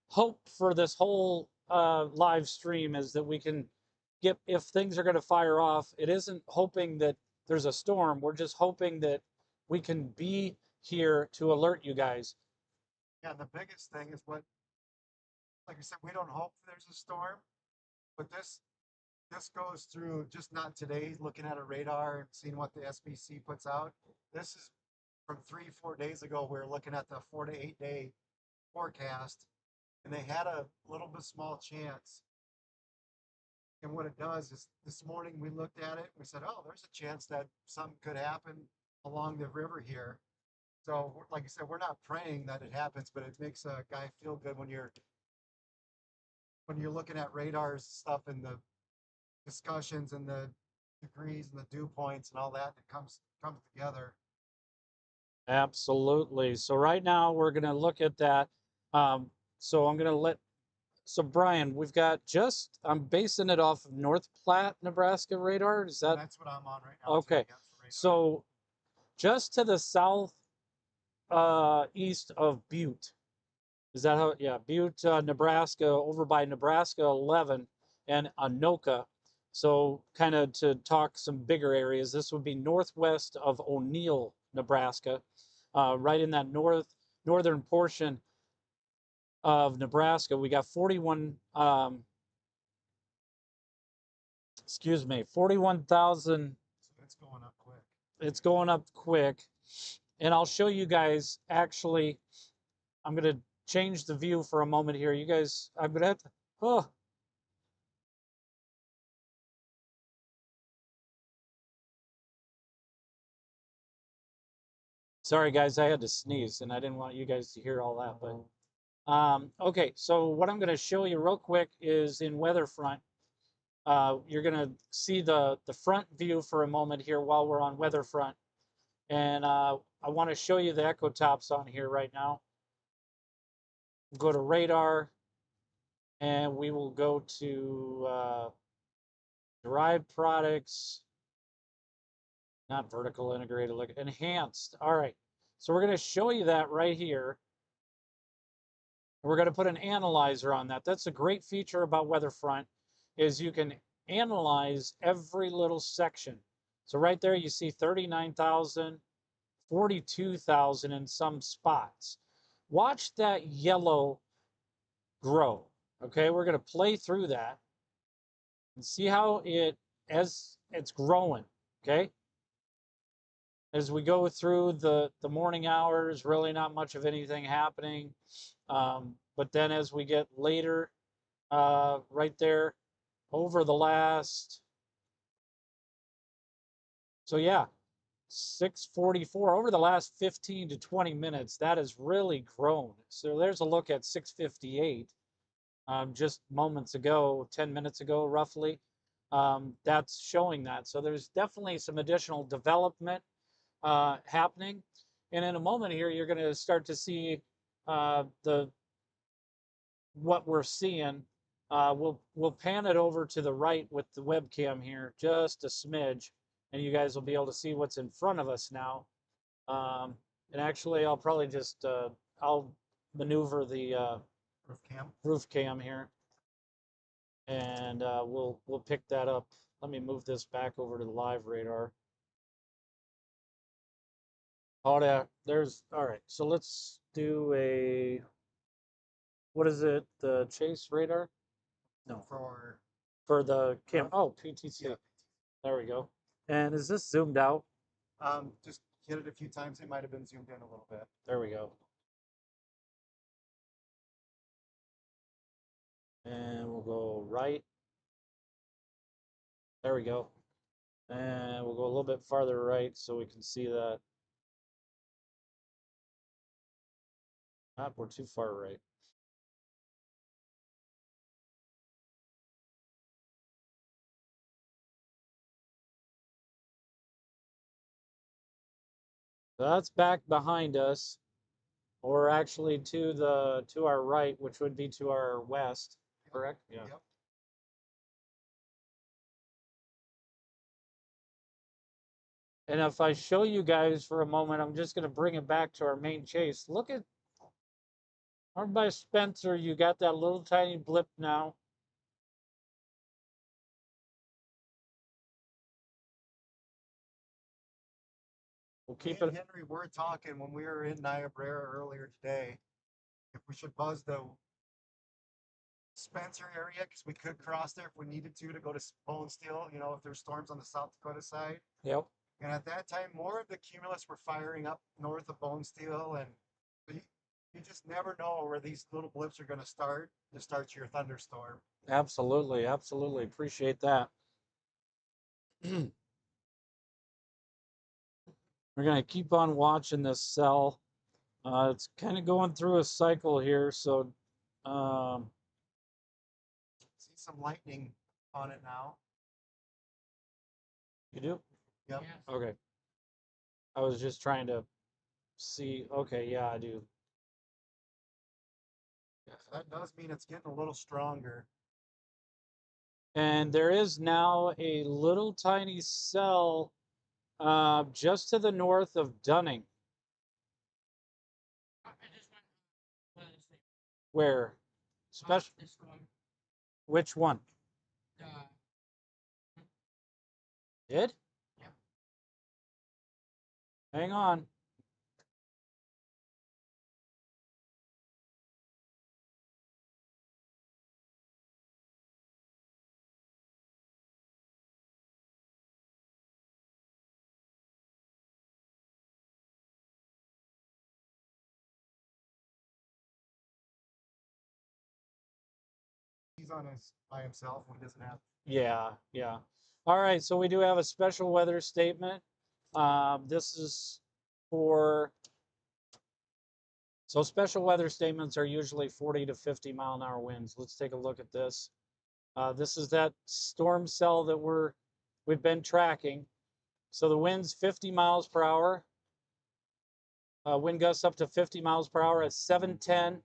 hope for this whole live stream, is that we can get, if things are going to fire off, it isn't hoping that there's a storm. We're just hoping that we can be here to alert you guys. Yeah, the biggest thing is what, like I said, we don't hope there's a storm, but this goes through just not today, looking at a radar and seeing what the SBC puts out. This is from 3-4 days ago. We were looking at the 4 to 8 day forecast, and they had a little bit small chance. And what it does is, this morning we looked at it, and we said, oh, there's a chance that something could happen along the river here. So, like I said, we're not praying that it happens, but it makes a guy feel good when you're looking at radars stuff and the discussions and the degrees and the dew points and all that comes together. Absolutely. So right now we're going to look at that. So I'm going to so Brian, we've got I'm basing it off of North Platte, Nebraska radar. Is that? That's what I'm on right now. Okay. So just to the south, east of Butte. Is that how? Yeah, Butte, Nebraska, over by Nebraska 11 and Anoka. So kind of to talk some bigger areas, this would be northwest of O'Neill, Nebraska, right in that northern portion of Nebraska. We got 41,000. So it's going up quick. It's going up quick. And I'll show you guys, actually, I'm going to change the view for a moment here. You guys, I'm going to have to, oh, sorry, guys, I had to sneeze, and I didn't want you guys to hear all that. But okay, so what I'm going to show you real quick is in Weatherfront. You're going to see the front view for a moment here while we're on Weatherfront, and I want to show you the echo tops on here right now. We'll go to radar, and we will go to derived products, not vertical integrated, look, enhanced. All right, so we're going to show you that right here. We're going to put an analyzer on that. That's a great feature about Weatherfront, is you can analyze every little section. So right there you see 39,000, 42,000 in some spots. Watch that yellow grow. Okay, we're going to play through that and see how as it's growing. Okay, as we go through the morning hours, really not much of anything happening. But then as we get later, right there over the last, so yeah, 6:44, over the last 15 to 20 minutes, that has really grown. So there's a look at 6:58, just moments ago, 10 minutes ago, roughly. That's showing that. So there's definitely some additional development happening. And in a moment here, you're going to start to see what we're seeing. We'll pan it over to the right with the webcam here, just a smidge, and you guys will be able to see what's in front of us now. And actually, I'll probably just I'll maneuver the roof cam here, and we'll pick that up. Let me move this back over to the live radar. Oh, yeah, there's, all right. So let's do a, what is it? The chase radar? No. For the cam. Oh, PTC. Yeah. There we go. And is this zoomed out? Just hit it a few times. It might have been zoomed in a little bit. There we go. And we'll go right. There we go. And we'll go a little bit farther right so we can see that. Ah, we're too far right. So that's back behind us, or actually to our right, which would be to our west, correct? Yeah. Yep. And if I show you guys for a moment, I'm just going to bring it back to our main chase. Look at, over by Spencer, you got that little tiny blip now. We'll keep Me it. and Henry were talking when we were in Niobrara earlier today if we should buzz the Spencer area because we could cross there if we needed to go to Bone Steel, you know, if there's storms on the South Dakota side. Yep. And at that time, more of the cumulus were firing up north of Bone Steel, and you just never know where these little blips are going to start your thunderstorm. Absolutely. Absolutely. Appreciate that. We're going to keep on watching this cell. It's kind of going through a cycle here. So, um, See some lightning on it now. you do? Yep. Yes. Okay. I was just trying to see. Okay. Yeah, I do. That does mean it's getting a little stronger. And there is now a little tiny cell just to the north of Dunning. I just went. What is it? Where? Special. This one. Which one? The. Did? Yep. Hang on. He's on his by himself when he doesn't have. Yeah, yeah. All right, so we do have a special weather statement. This is for, so special weather statements are usually 40 to 50 mile an hour winds. Let's take a look at this. This is that storm cell that we've been tracking. So the wind's 50 miles per hour. Wind gusts up to 50 miles per hour at 7:10.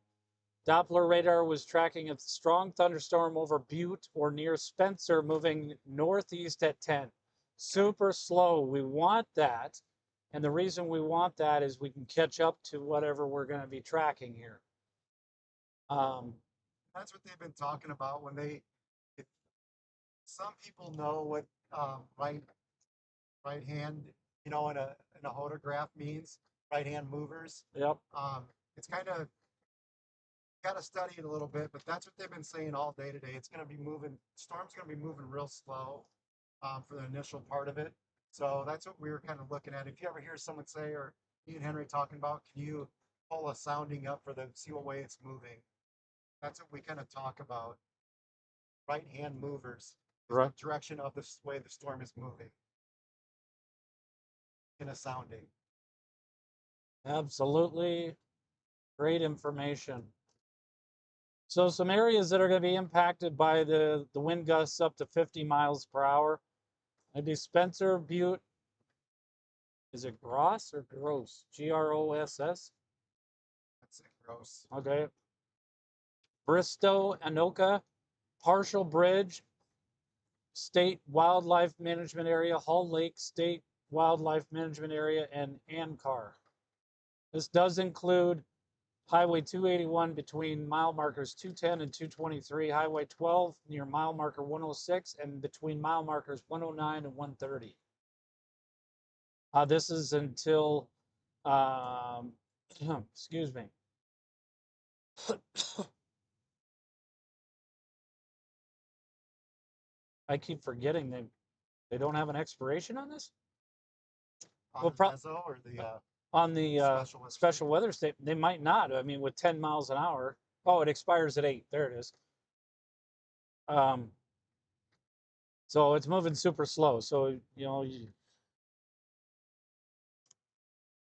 Doppler radar was tracking a strong thunderstorm over Butte or near Spencer moving northeast at 10. Super slow. We want that. And the reason we want that is we can catch up to whatever we're going to be tracking here. That's what they've been talking about when they. If some people know what right hand, you know, in a hodograph means right hand movers. Yep. It's kind of got to study it a little bit, but that's what they've been saying all day today. It's going to be moving. Storm's going to be moving real slow for the initial part of it. So that's what we were kind of looking at. If you ever hear someone say, or me and Henry talking about, can you pull a sounding up for the see what way it's moving? That's what we kind of talk about. Right hand movers. Right. The direction of the way the storm is moving in a sounding. Absolutely great information. So some areas that are going to be impacted by the wind gusts up to 50 miles per hour. Maybe Spencer, Butte. Is it Gross or Gross? Gross? That's it, gross. Okay. Bristow, Anoka, Partial Bridge, State Wildlife Management Area, Hull Lake State Wildlife Management Area, and Ancar. This does include Highway 281 between mile markers 210 and 223, Highway 12 near mile marker 106, and between mile markers 109 and 130. This is until, excuse me. I keep forgetting they don't have an expiration on this. On Well, the meso or the on the special weather statement, they might not. I mean, with 10 miles an hour. Oh, it expires at 8. There it is. Um, so it's moving super slow. So, you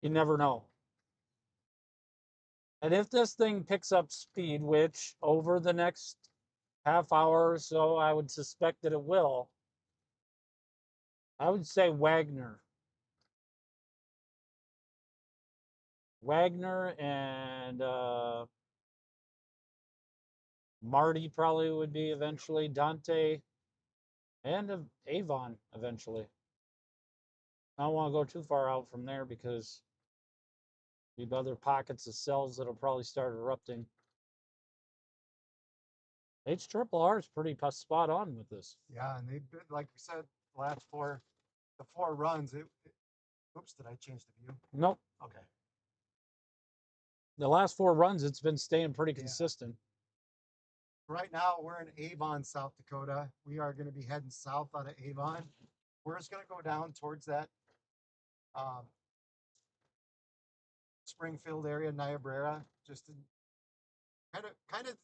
never know. And if this thing picks up speed, which over the next half hour or so, I would suspect that it will, I would say Wagner. Wagner and Marty probably would be eventually, Dante, and Avon eventually. I don't want to go too far out from there because we've other pockets of cells that'll probably start erupting. HRRR is pretty spot on with this. Yeah, and they've been, like we said, the four runs. Oops, did I change the view? Nope. Okay. The last 4 runs, it's been staying pretty Yeah. consistent. Right now, we're in Avon, South Dakota. We are going to be heading south out of Avon. We're just going to go down towards that Springfield area, Niobrara, just to kind of.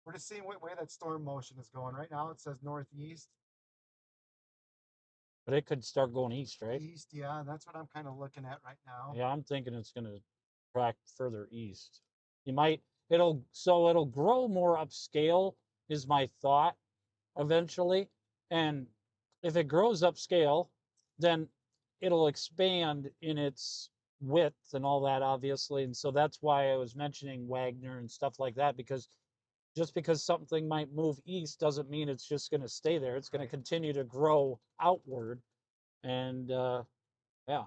We're just seeing what way that storm motion is going. Right now, it says northeast. But it could start going east, right? East, yeah, and that's what I'm kind of looking at right now. Yeah, I'm thinking it's going to track further east. It'll grow more upscale, is my thought eventually. And if it grows upscale, then it'll expand in its width and all that, obviously. And so that's why I was mentioning Wagner and stuff like that, because just because something might move east doesn't mean it's just going to stay there. It's going to continue to grow outward. And yeah.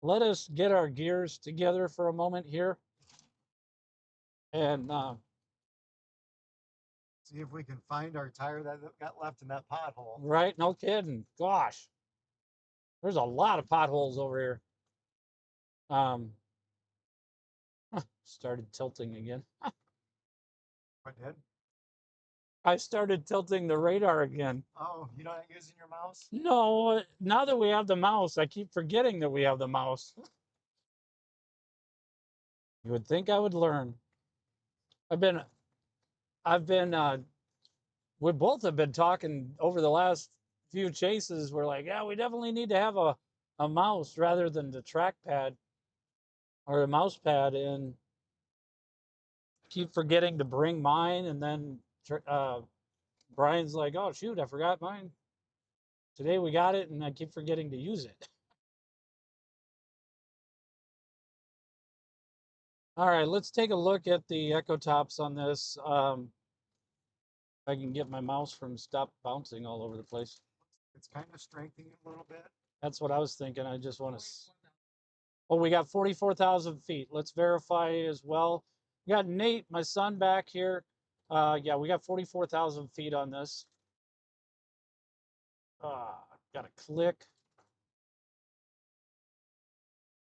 Let us get our gears together for a moment here. And See if we can find our tire that got left in that pothole. right, no kidding. Gosh, there's a lot of potholes over here. Started tilting again. What did? I started tilting the radar again. Oh, you're not using your mouse? No, now that we have the mouse, I keep forgetting that we have the mouse. You would think I would learn. I've been, we both have been talking over the last few chases. We're like, yeah, we definitely need to have a mouse rather than the trackpad or a mouse pad, and keep forgetting to bring mine. And then Brian's like, oh, shoot, I forgot mine. Today we got it, and I keep forgetting to use it. All right, let's take a look at the echo tops on this. If I can get my mouse from stop bouncing all over the place. It's kind of strengthening a little bit. That's what I was thinking. I just want to. Oh, we got 44,000 feet. Let's verify as well. We got Nate, my son, back here. Yeah, we got 44,000 feet on this. Got to click.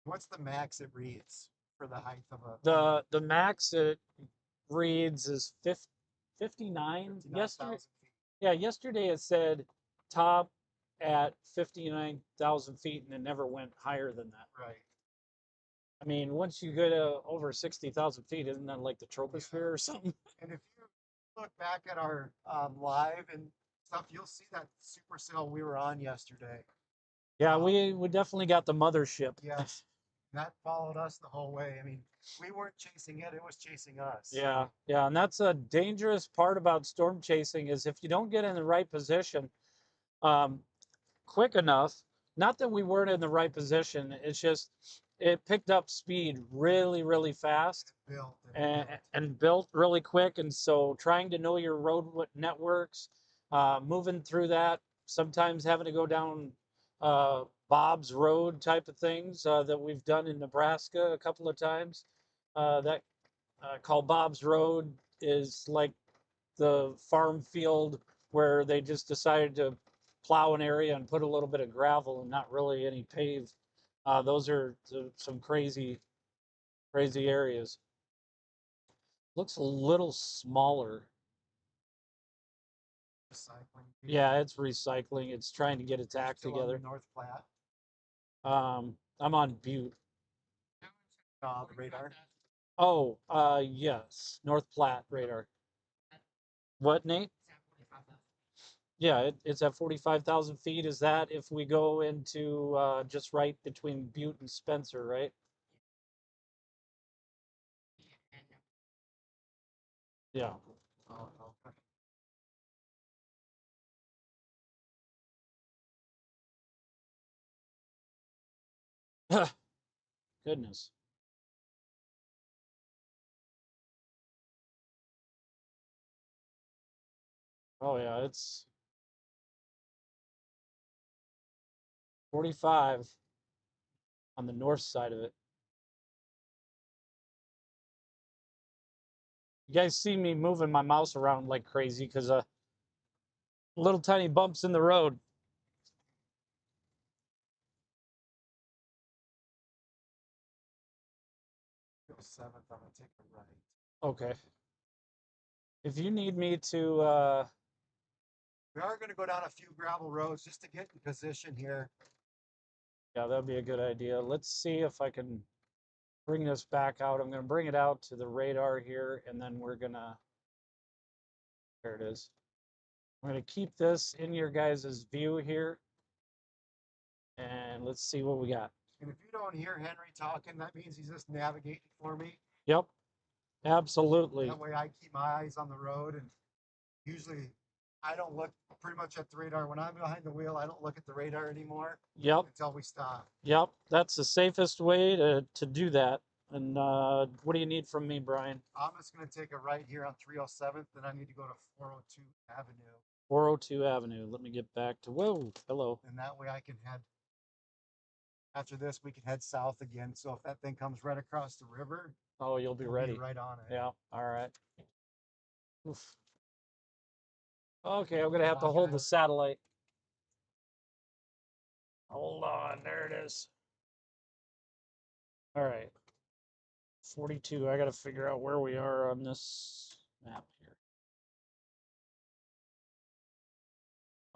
What's the max it reads for the height of a? The max it reads is 59. Yesterday, yeah, yesterday it said top at 59,000 feet, and it never went higher than that. Right. I mean, once you go to over 60,000 feet, isn't that like the troposphere or something? And if you look back at our live and stuff, you'll see that supercell we were on yesterday. Yeah, we definitely got the mothership. Yes. That followed us the whole way. I mean, we weren't chasing it, it was chasing us. Yeah, yeah, and that's a dangerous part about storm chasing is if you don't get in the right position quick enough, not that we weren't in the right position, it's just it picked up speed really, really fast and built really quick. And so trying to know your road networks, moving through that, sometimes having to go down Bob's Road type of things that we've done in Nebraska a couple of times. That called Bob's Road is like the farm field where they just decided to plow an area and put a little bit of gravel and not really any paved. Those are some crazy areas. Looks a little smaller. Recycling. Yeah, it's recycling. It's trying to get its act together. North Platte. I'm on Butte. The radar. Oh, yes, North Platte radar. What, Nate? Yeah, it's at 45,000 feet. Is that if we go into just right between Butte and Spencer, right? Yeah. Oh, okay. Goodness. Oh yeah, it's 45 on the north side of it. You guys see me moving my mouse around like crazy because little tiny bumps in the road. 7th, I'm gonna take a right. Okay. If you need me to, We are gonna go down a few gravel roads just to get in position here. yeah, that'd be a good idea. Let's see if I can bring this back out. I'm going to bring it out to the radar here, and then we're going to, there it is. I'm going to keep this in your guys' view here, and let's see what we got. And if you don't hear Henry talking, that means he's just navigating for me. Yep, absolutely. That way I keep my eyes on the road, and usually I don't look pretty much at the radar. When I'm behind the wheel, I don't look at the radar anymore Yep, until we stop. yep. That's the safest way to do that. And what do you need from me, Brian? I'm just gonna take a right here on 307th, then I need to go to 402 Avenue. 402 Avenue. Let me get back to, whoa, hello. And that way I can head, after this, we can head south again. So if that thing comes right across the river, Oh, you'll be we'll ready. be right on it. Yeah, all right. Oof. Okay, I'm gonna have to hold the satellite. Hold on, there it is. All right. 42. I got to figure out where we are on this map here.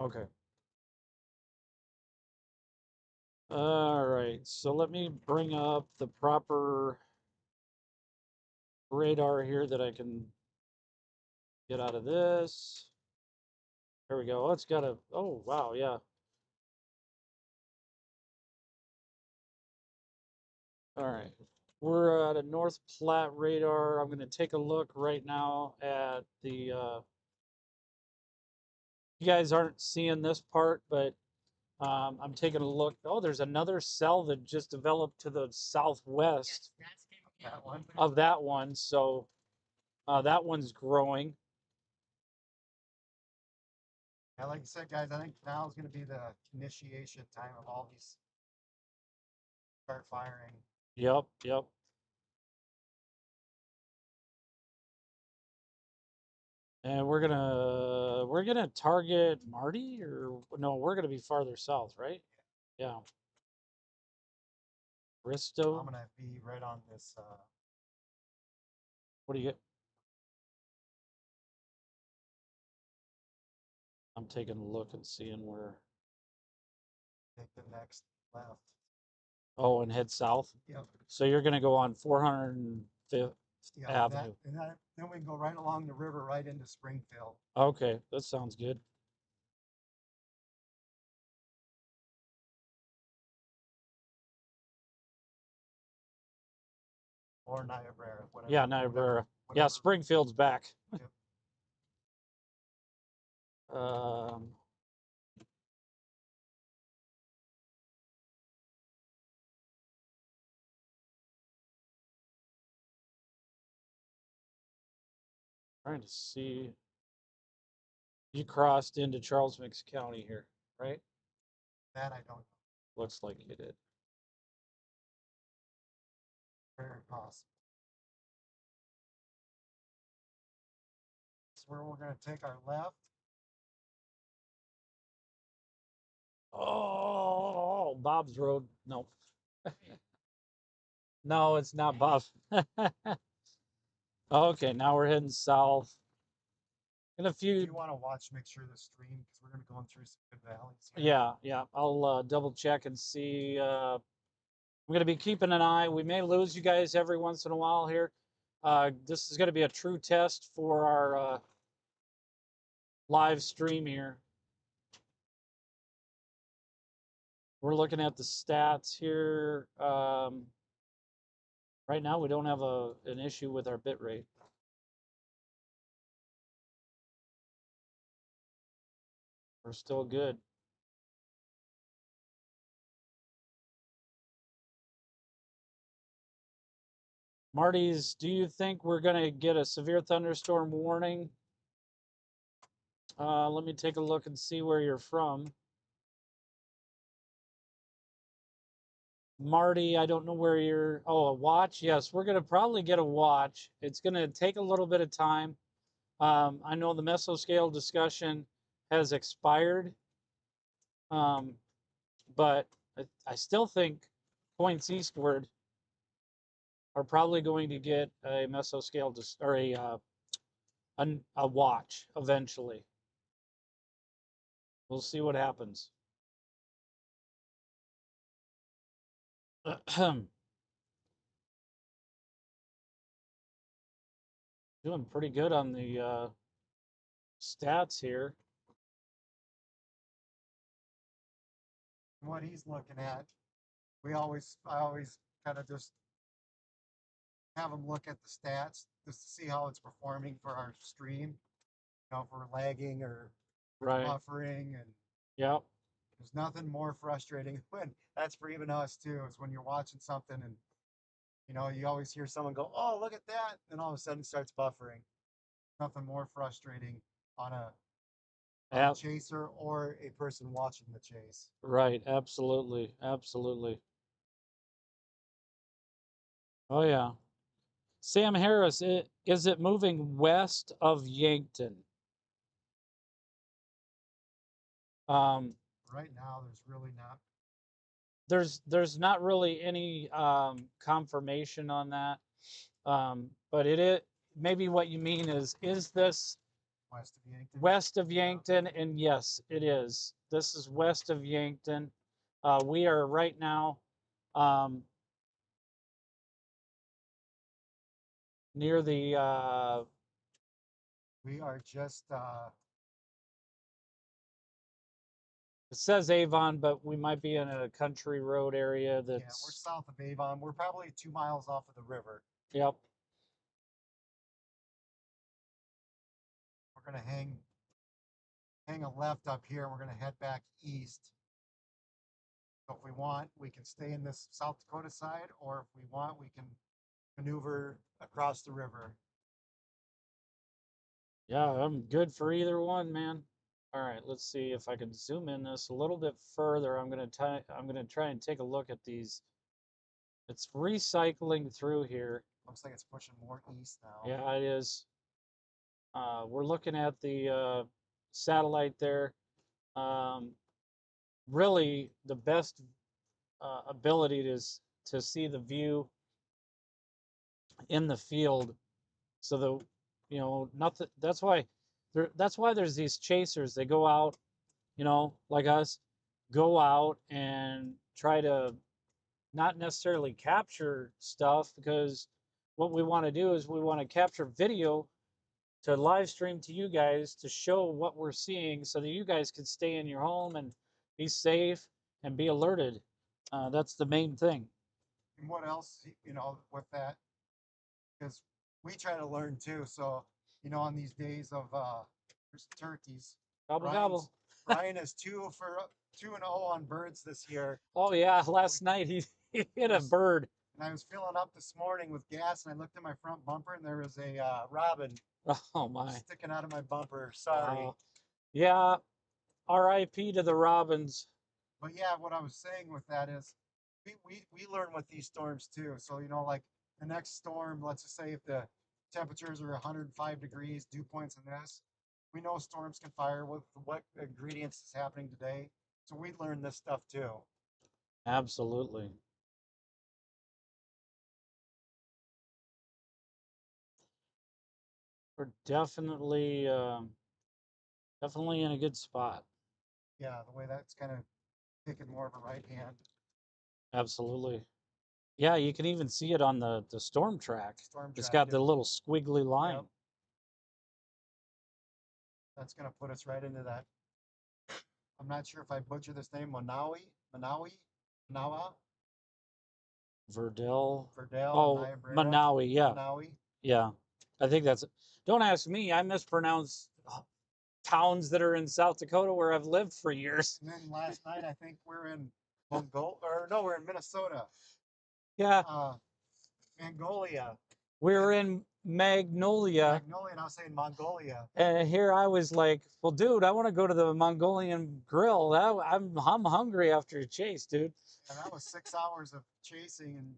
Okay. All right. So let me bring up the proper radar here that I can get out of this. There we go. Oh, it's got a, oh, wow. Yeah. All right. We're at a North Platte radar. I'm going to take a look right now at the, you guys aren't seeing this part, but I'm taking a look. Oh, there's another cell that just developed to the southwest That one. of that one. So that one's growing. Yeah, like I said, guys, I think now is going to be the initiation time of all these start firing. Yep, yep. And we're gonna target Marty, or no, we're gonna be farther south, right? Yeah. I'm Bristow. going to be right on this. What do you get? I'm taking a look and seeing where. Take the next left. Oh, and head south. Yep. So you're gonna go on 405th Yeah, Avenue. then we can go right along the river right into Springfield. Okay, that sounds good. Or Niobrara, whatever. Yeah, Niobrara. Yeah, whatever. Springfield's back. Yep. Um, trying to see. You crossed into Charles Mix County here, right? That I don't know. Looks like you did. Very possible. That's where we're going to take our left. Oh, Bob's Road. No. No, it's not Bob. Okay, now we're heading south. In a If few, you want to watch, make sure the stream, because we're going to go in through some good valleys. Here. yeah, yeah. I'll double check and see. I'm going to be keeping an eye. We may lose you guys every once in a while here. This is going to be a true test for our live stream here. We're looking at the stats here. Right now, we don't have an issue with our bit rate. We're still good. Marty's, do you think we're going to get a severe thunderstorm warning? Let me take a look and see where you're from. Marty, I don't know where you're. Oh, a watch? Yes, we're going to probably get a watch. It's going to take a little bit of time. I know the mesoscale discussion has expired, but I still think points eastward are probably going to get a mesoscale or a watch eventually. We'll see what happens. Doing pretty good on the stats here. What he's looking at, I always kind of just have him look at the stats just to see how it's performing for our stream. You know, if we're lagging or Right. buffering, and Yep. there's nothing more frustrating when that's for even us too. Is when you're watching something and you know you always hear someone go, "Oh, look at that," and all of a sudden it starts buffering. Nothing more frustrating on a chaser or a person watching the chase. Right. Absolutely. Absolutely. Oh yeah. Sam Harris, is it moving west of Yankton? Right now, there's really not. There's not really any confirmation on that, but it maybe what you mean is this West of Yankton. West of Yankton? And yes, it is. This is west of Yankton. We are right now near the. We are just. It says Avon, but we might be in a country road area that's. Yeah, we're south of Avon. We're probably 2 miles off of the river. Yep. We're gonna hang a left up here, and we're gonna head back east. So if we want, we can stay in this South Dakota side, or if we want, we can maneuver across the river. Yeah, I'm good for either one, man. All right, let's see if I can zoom in this a little bit further. I'm gonna try and take a look at these. It's recycling through here. Looks like it's pushing more east now. Yeah, it is. We're looking at the satellite there. Really, the best ability to see the view in the field, so the nothing. That's why there's these chasers. They go out, like us, go out and try to not necessarily capture stuff, because what we want to do is we want to capture video to live stream to you guys to show what we're seeing so that you guys can stay in your home and be safe and be alerted. That's the main thing. And what else, with that? Because we try to learn too. So, on these days of there's turkeys. Gobble gobble. Ryan is 2-0 on birds this year. Oh yeah, last night he hit a bird. And I was filling up this morning with gas, and I looked at my front bumper, and there was a robin. Oh my! Sticking out of my bumper. Sorry. Yeah, R.I.P. to the robins. But yeah, what I was saying with that is, we learn with these storms too. So like the next storm, let's just say if the temperatures are 105 degrees, dew points in this, we know storms can fire with what ingredients is happening today. So we learn this stuff too. Absolutely. We're definitely in a good spot. Yeah, the way that's kind of taking more of a right hand. Absolutely. Yeah, you can even see it on the storm track. Storm It's track. got the And little squiggly line. Yep. That's going to put us right into that. I'm not sure if I butcher this name, Manawa, Verdell. Verdell, Oh, Niobrara, Manawi. Yeah, Manawi. yeah. I think that's. Don't ask me. I mispronounce towns that are in South Dakota where I've lived for years. And then last night, I think we're in we're in Minnesota, Yeah, Mongolia, we're in Magnolia. Magnolia, and I was saying Mongolia. And here I was like, well, dude, I want to go to the Mongolian grill. I'm hungry after a chase, dude. And that was 6 hours of chasing and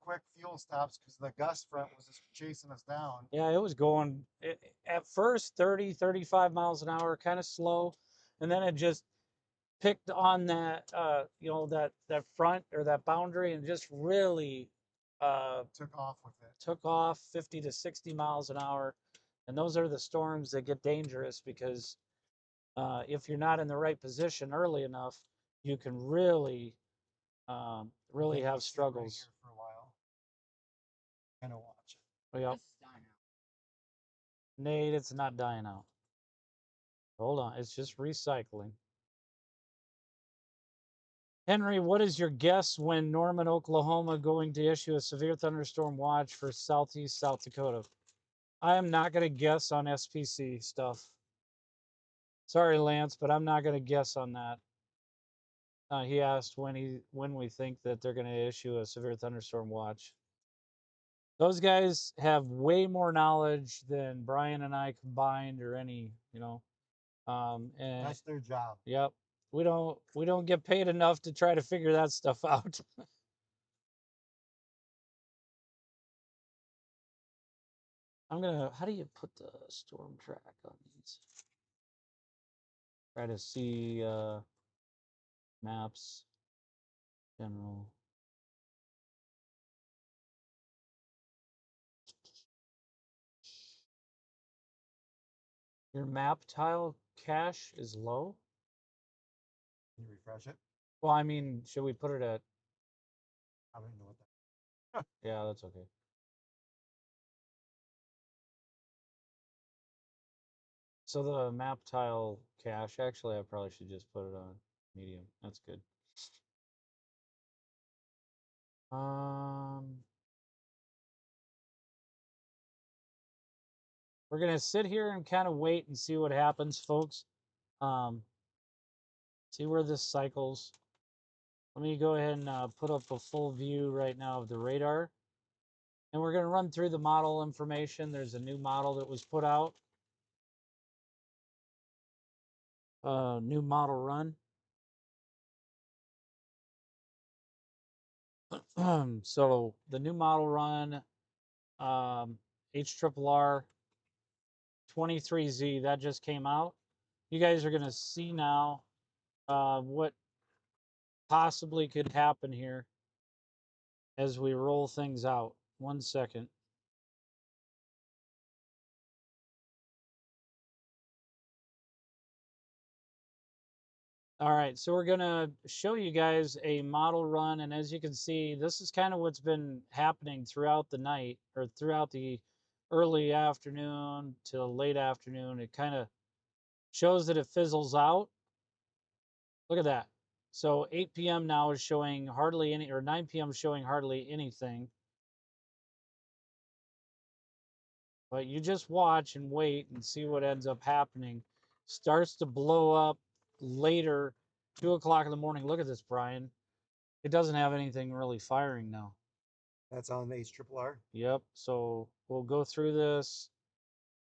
quick fuel stops because the gust front was just chasing us down. Yeah, it was going at first 30, 35 miles an hour, kind of slow. And then it just picked on that, that front or that boundary and just really Took off with it. took off 50 to 60 miles an hour. And those are the storms that get dangerous because if you're not in the right position early enough, you can really Then have we'll sit right struggles. here for a while. Kind of watch it. Yep. This is dying out. Nate, it's not dying out. Hold on, it's just recycling. Henry, what is your guess when Norman, Oklahoma going to issue a severe thunderstorm watch for southeast South Dakota? I am not going to guess on SPC stuff. Sorry, Lance, but I'm not going to guess on that. He asked when we think that they're going to issue a severe thunderstorm watch. Those guys have way more knowledge than Brian and I combined, or any, and That's their job. yep, we don't get paid enough to try to figure that stuff out. How do you put the storm track on these? Try to see maps, general. Your map tile cache is low? Can you refresh it? Well, I mean, should we put it at, I don't even know what that. yeah, that's okay. So the map tile cache, actually, I probably should just put it on medium. That's good. Um, we're gonna sit here and kind of wait and see what happens, folks. Um, see where this cycles. Let me go ahead and put up a full view right now of the radar. And we're going to run through the model information. There's a new model that was put out. New model run. So the new model run, HRRR 23Z, that just came out. You guys are going to see now what possibly could happen here as we roll things out. 1 second. All right, so we're gonna show you guys a model run, and as you can see, this is kind of what's been happening throughout the night, or throughout the early afternoon to late afternoon. It kind of shows that it fizzles out. Look at that. So 8 p.m. now is showing hardly any, or 9 p.m. is showing hardly anything. But you just watch and wait and see what ends up happening. Starts to blow up later, 2 o'clock in the morning. Look at this, Brian. It doesn't have anything really firing now. That's on the HRRR. Yep. So we'll go through this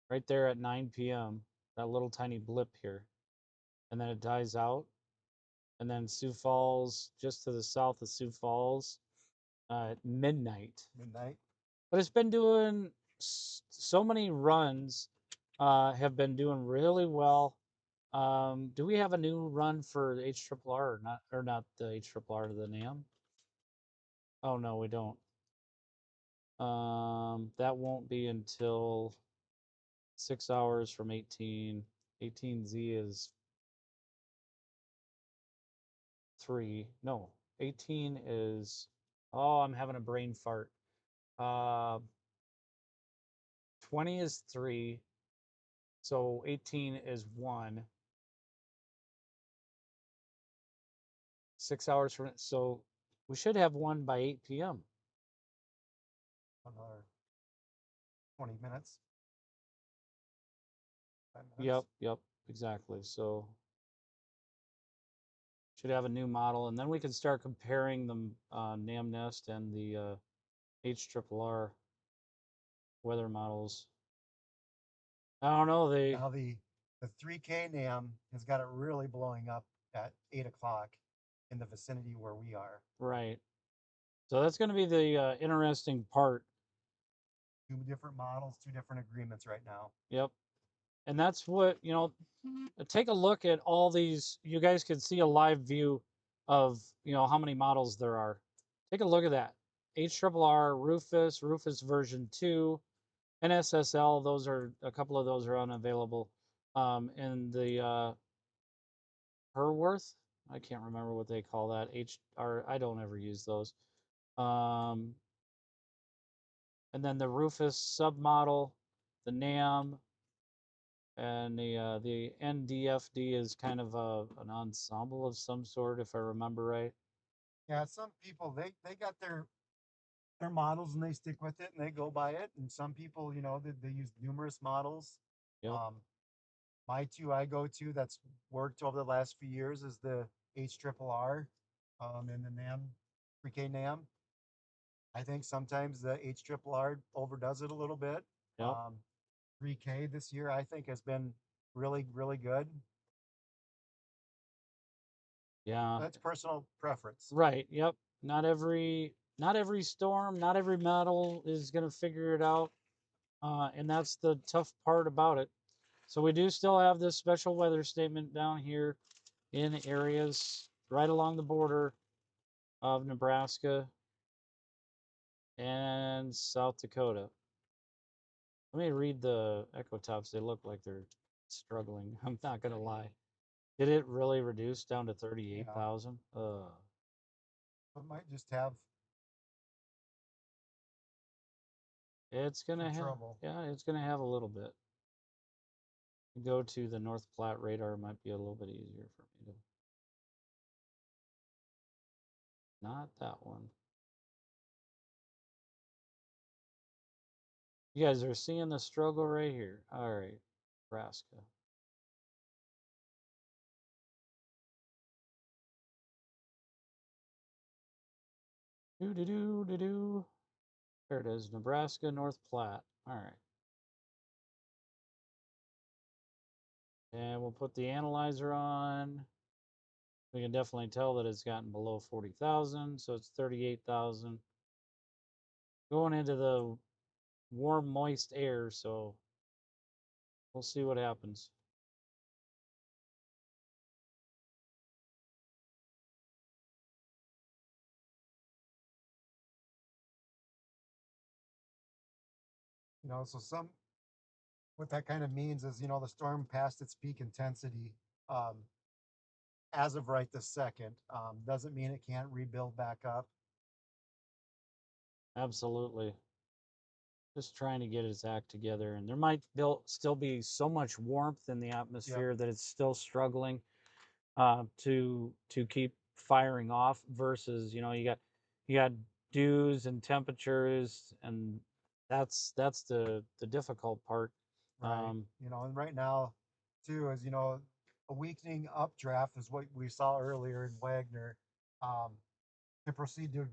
right there at 9 p.m. That little tiny blip here. And then it dies out. And then Sioux Falls, just to the south of Sioux Falls, at midnight. Midnight. But it's been doing so many runs, have been doing really well. Do we have a new run for HRRR or not the HRRR to the NAM? Oh, no, we don't. That won't be until 6 hours from 18. 18Z is 3. No, 18 is Oh, I'm having a brain fart. Uh, 20 is 3. So 18 is 1. 6 hours from it. So we should have one by 8 p.m. Another 20 minutes. 5 Yep, minutes. yep, exactly. So should have a new model, and then we can start comparing the NAM Nest and the HRRR weather models. I don't know. Now the 3K NAM has got it really blowing up at 8 o'clock in the vicinity where we are. Right. So that's going to be the interesting part. 2 different models, 2 different agreements right now. Yep. And that's what, take a look at all these. You guys can see a live view of, how many models there are. Take a look at that. HRRR, Rufus version 2, NSSL, a couple of those are unavailable. And the Herworth, I can't remember what they call that. I don't ever use those. Um, and then the Rufus submodel, the NAM, and the NDFD is kind of an ensemble of some sort, if I remember right. Yeah, some people they got their models and they stick with it and they go by it. And some people, they use numerous models. Yep. My two I go to that's worked over the last few years is the HRRR, and the NAM, 3K NAM. I think sometimes the HRRR overdoes it a little bit. Yep. 3K this year I think has been really, really good. Yeah. That's personal preference. Right. Yep. Not every storm, not every model is going to figure it out. And that's the tough part about it. So we do still have this special weather statement down here in areas right along the border of Nebraska and South Dakota. Let me read the echo tops. They look like they're struggling. I'm not gonna lie. Did it really reduce down to 38,000? It might just have It's gonna some have, trouble. yeah, it's gonna have a little bit. Go to the North Platte radar might be a little bit easier for me to. Not that one. You guys are seeing the struggle right here. All right, Nebraska. Do do do do do. There it is, Nebraska, North Platte. All right. And we'll put the analyzer on. We can definitely tell that it's gotten below 40,000, so it's 38,000. Going into the warm, moist air, so we'll see what happens. So what that kind of means is, the storm passed its peak intensity, um, as of right this second. Doesn't mean it can't rebuild back up. Absolutely. Just trying to get its act together. And there might still be so much warmth in the atmosphere that it's still struggling to keep firing off versus, you got dews and temperatures, and that's the difficult part. Right. And right now, too, is, a weakening updraft is what we saw earlier in Wagner. Um, to proceed to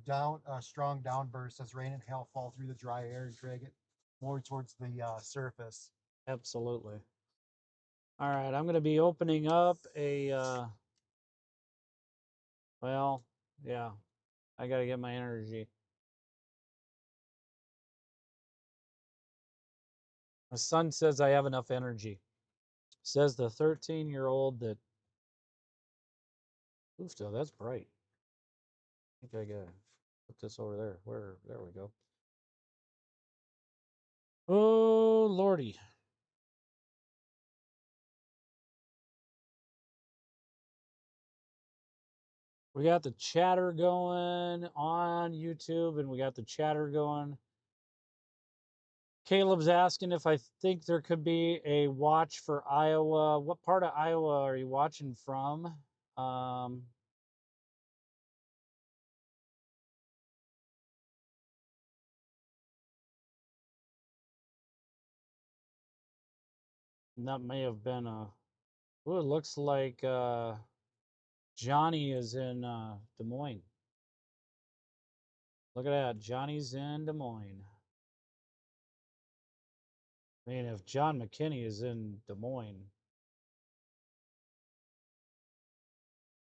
strong downbursts as rain and hail fall through the dry air and drag it more towards the surface. Absolutely. All right, I'm going to be opening up well, yeah, I got to get my energy. My son says I have enough energy. Says the 13-year-old that, oof, that's bright. I think I got to put this over there. There we go. Oh, Lordy. We got the chatter going on YouTube, and we got the chatter going. Caleb's asking if I think there could be a watch for Iowa. What part of Iowa are you watching from? That may have been a. Oh, it looks like Johnny is in Des Moines. Look at that. Johnny's in Des Moines. I mean, if John McKinney is in Des Moines,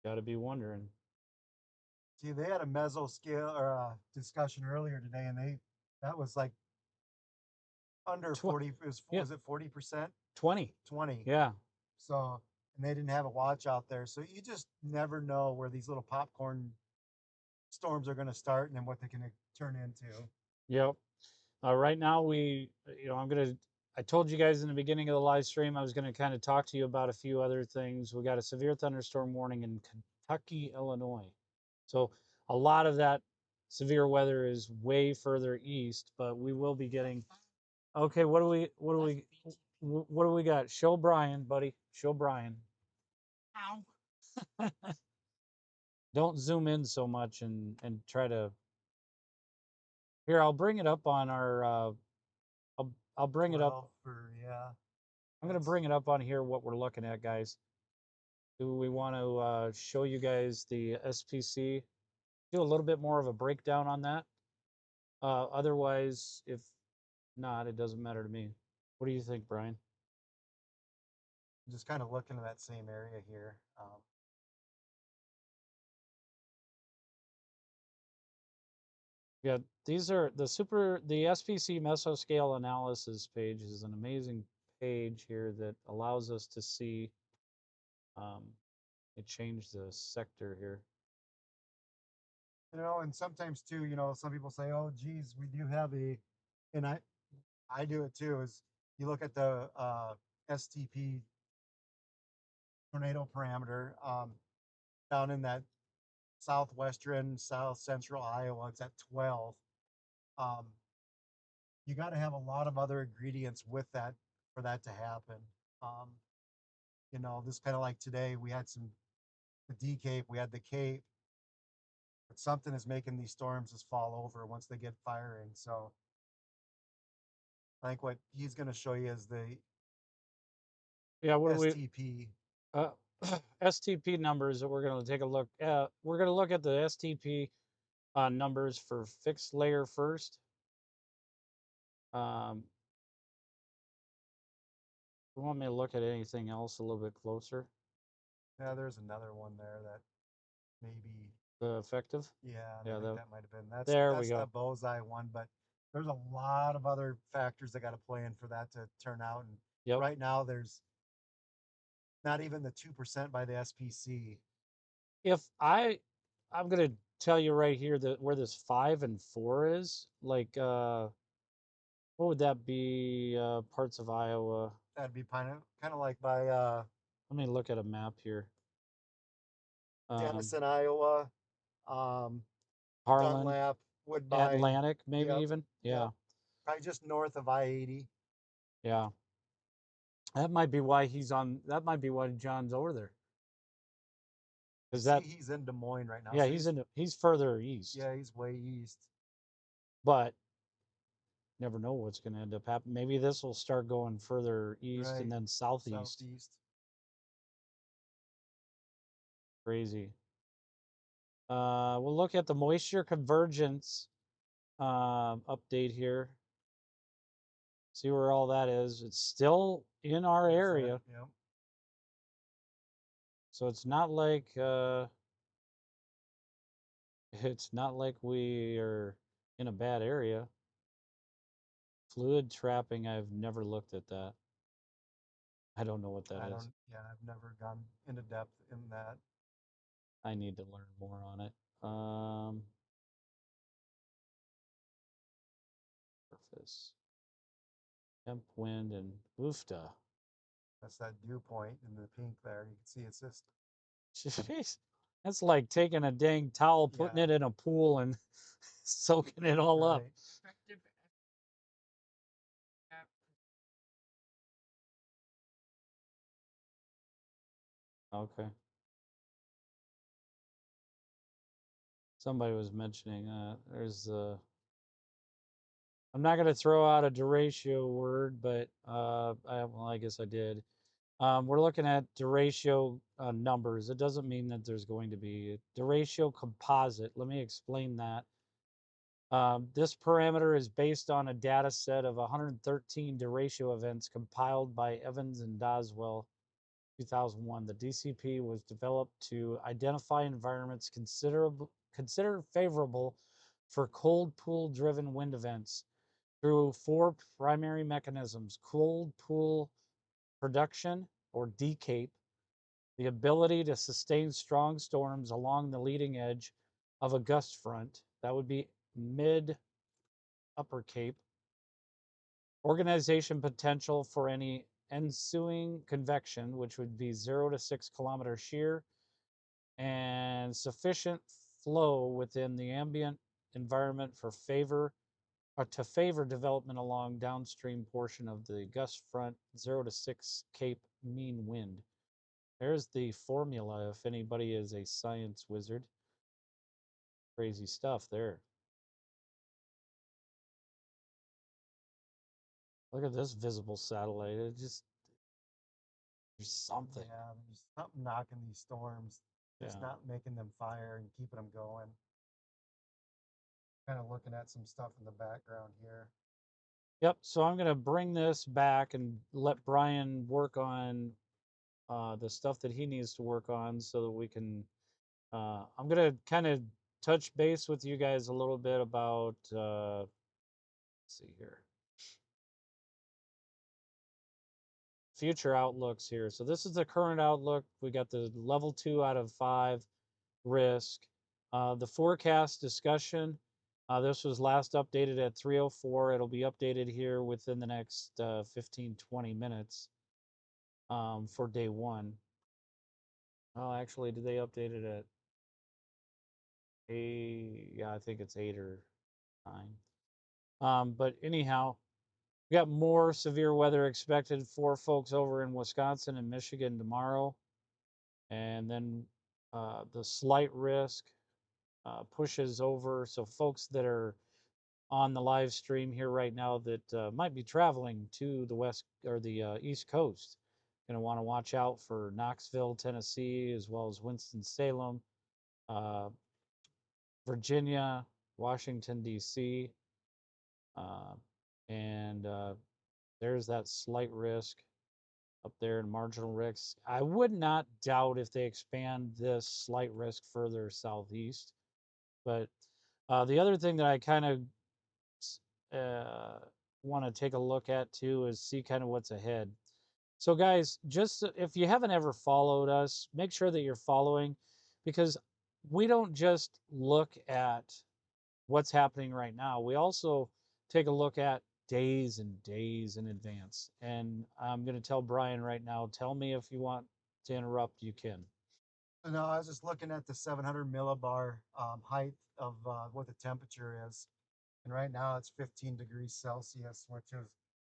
got to be wondering. See, they had a mesoscale or a discussion earlier today, and that was like under Tw- 40. yeah, Was it 40%? 20. 20. Yeah. So, and they didn't have a watch out there. So you just never know where these little popcorn storms are going to start and then what they can turn into. Yep. Right now, I told you guys in the beginning of the live stream, I was going to kind of talk to you about a few other things. We got a severe thunderstorm warning in Kentucky, Illinois. So a lot of that severe weather is way further east, but we will be getting. Okay, what do we got? Show Brian, buddy. Show Brian. Ow. Don't zoom in so much and try to. Here, I'll bring it up on our. I'll bring it up. 12 for, yeah. I'm gonna bring it up on here what we're looking at, guys. Do we want to show you guys the SPC? Do a little bit more of a breakdown on that. Otherwise, if not, it doesn't matter to me. What do you think, Brian? Just kind of looking at that same area here. Yeah, these are the SPC mesoscale analysis page is an amazing page here that allows us to see. It changed the sector here. And sometimes too, some people say, "Oh, geez, we do have and I do it too." Is you look at the STP tornado parameter down in that southwestern, south central Iowa, it's at 12. Um, you got to have a lot of other ingredients with that for that to happen. Um, this kind of like today, we had the D Cape, we had the Cape, but something is making these storms just fall over once they get firing. So I think what he's going to show you is the Yeah, what do we STP. uh, STP numbers that we're going to take a look at? We're going to look at the STP numbers for fixed layer first. You want me to look at anything else a little bit closer? Yeah, there's another one there that maybe. The effective? Yeah, Yeah, I think that might have been. there we That's the go. bullseye one, but there's a lot of other factors that got to play in for that to turn out. And Yep. right now, there's not even the 2% by the SPC. If I'm gonna tell you right here that where this 5 and 4 is, like what would that be? Parts of Iowa. That'd be kind of like by Let me look at a map here. Denison, Iowa, um, Harlan, Dunlap, Woodbine. Atlantic, maybe Yep, even. yep. Yeah, Probably just north of I-80. yeah. That might be why he's on. That might be why John's over there. You Because see, that, he's in Des Moines right now. yeah, So he's further east. yeah, he's way east. But never know what's going to end up happening. Maybe this will start going further east Right. and then southeast. Southeast. Crazy. We'll look at the moisture convergence update here. See where all that is. It's still in our There's area, that, yep. so it's not like we are in a bad area. Fluid trapping, I've never looked at that. I don't know what that is. Yeah, I've never gone into depth in that. I need to learn more on it. Surface, temp, wind, and woofta. That's that dew point in the pink there. You can see it's just Jeez. That's like taking a dang towel, putting Yeah. it in a pool, and soaking it all up. Right. Effective app. Okay. Somebody was mentioning there's I'm not going to throw out a duratio word, but well, I guess I did. We're looking at duratio numbers. It doesn't mean that there's going to be a duratio composite. Let me explain that. This parameter is based on a data set of 113 duratio events compiled by Evans and Doswell, 2001. The DCP was developed to identify environments considered favorable for cold pool driven wind events through four primary mechanisms: cold pool production, or decape, the ability to sustain strong storms along the leading edge of a gust front, that would be mid upper cape, organization potential for any ensuing convection, which would be 0 to 6 kilometer shear, and sufficient flow within the ambient environment for to favor development along downstream portion of the gust front 0 to 6 cape mean wind. There's the formula if anybody is a science wizard. Crazy stuff there. Look at this visible satellite. It just, there's something. Yeah, there's something knocking these storms, just Yeah. not making them fire and keeping them going. Kind of looking at some stuff in the background here. Yep. So I'm going to bring this back and let Brian work on the stuff that he needs to work on so that we can. I'm going to kind of touch base with you guys a little bit about. Let's see here. Future outlooks here. So this is the current outlook. We got the level 2 out of 5 risk. The forecast discussion. This was last updated at 3:04. It'll be updated here within the next 15-20 minutes for day 1. Oh, actually, did they update it at 8? Yeah, I think it's 8 or 9. But anyhow, we got more severe weather expected for folks over in Wisconsin and Michigan tomorrow. And then the slight risk pushes over. So folks that are on the live stream here right now that might be traveling to the west or the east coast, going to want to watch out for Knoxville, Tennessee, as well as Winston-Salem, uh, Virginia, Washington, D.C., uh, and there's that slight risk up there in marginal risks. I would not doubt if they expand this slight risk further southeast. But the other thing that I kind of want to take a look at too is see kind of what's ahead. So, guys, just if you haven't ever followed us, make sure that you're following, because we don't just look at what's happening right now. We also take a look at days and days in advance. And I'm going to tell Brian right now, tell me if you want to interrupt, you can. No, I was just looking at the 700 millibar height of what the temperature is. And right now it's 15 degrees Celsius, which is,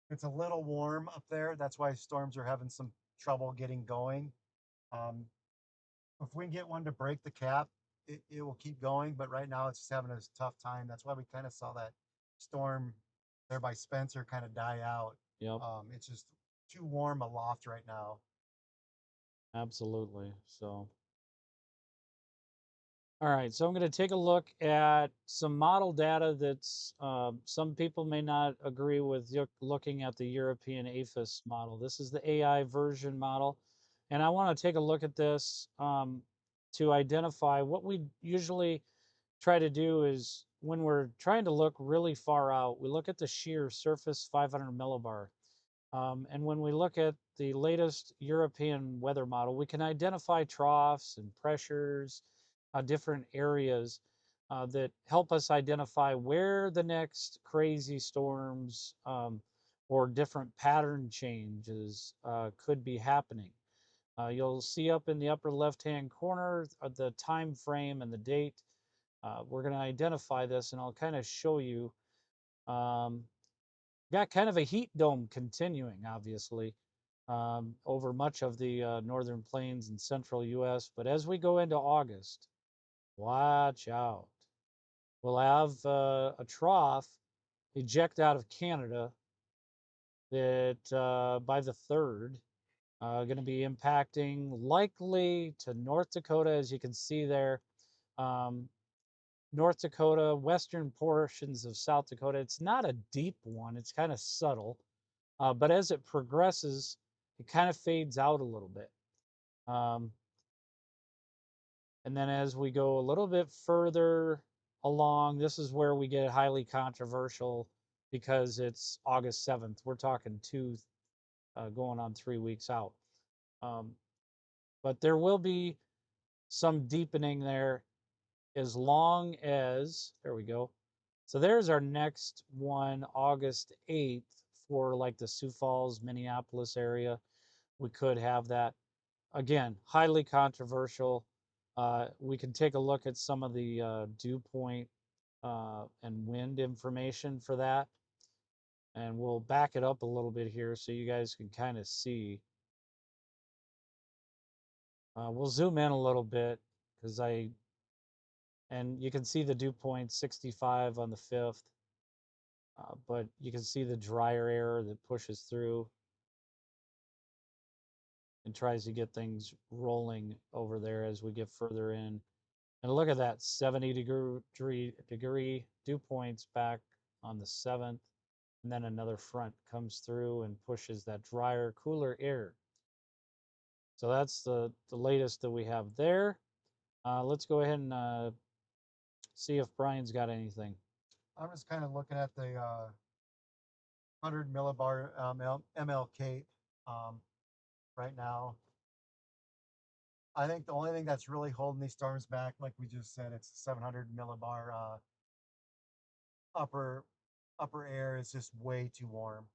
it's a little warm up there. That's why storms are having some trouble getting going. Um, if we can get one to break the cap, it will keep going. But right now it's just having a tough time. That's why we kind of saw that storm there by Spencer kind of die out. Yep, It's just too warm aloft right now. absolutely. So, all right, so I'm going to take a look at some model data that's some people may not agree with looking at the European APHIS model. This is the AI version model, and I want to take a look at this to identify what we usually try to do is when we're trying to look really far out, we look at the shear surface 500 millibar. And when we look at the latest European weather model, we can identify troughs and pressures, different areas that help us identify where the next crazy storms or different pattern changes could be happening. You'll see up in the upper left-hand corner the time frame and the date. We're going to identify this, and I'll kind of show you. Got kind of a heat dome continuing, obviously, over much of the northern plains and central U.S. But as we go into August, watch out. We'll have a trough eject out of Canada that by the 3rd, going to be impacting likely to North Dakota, as you can see there. Um, North Dakota, western portions of South Dakota. It's not a deep one, it's kind of subtle. But as it progresses, it kind of fades out a little bit. Um, and then as we go a little bit further along, this is where we get highly controversial because it's August 7th. We're talking going on 3 weeks out. Um, but there will be some deepening there as long as, there we go. So there's our next one, August 8th, for like the Sioux Falls, Minneapolis area. We could have that. Again, highly controversial. We can take a look at some of the dew point and wind information for that. And we'll back it up a little bit here so you guys can kind of see. We'll zoom in a little bit because and you can see the dew point 65 on the 5th. But you can see the drier air that pushes through and tries to get things rolling over there as we get further in. And look at that 70-degree dew points back on the 7th. And then another front comes through and pushes that drier, cooler air. So that's the latest that we have there. Let's go ahead and see if Brian's got anything. I'm just kind of looking at the 100 millibar ML Cape right now. I think the only thing that's really holding these storms back, like we just said, it's 700 millibar upper air is just way too warm.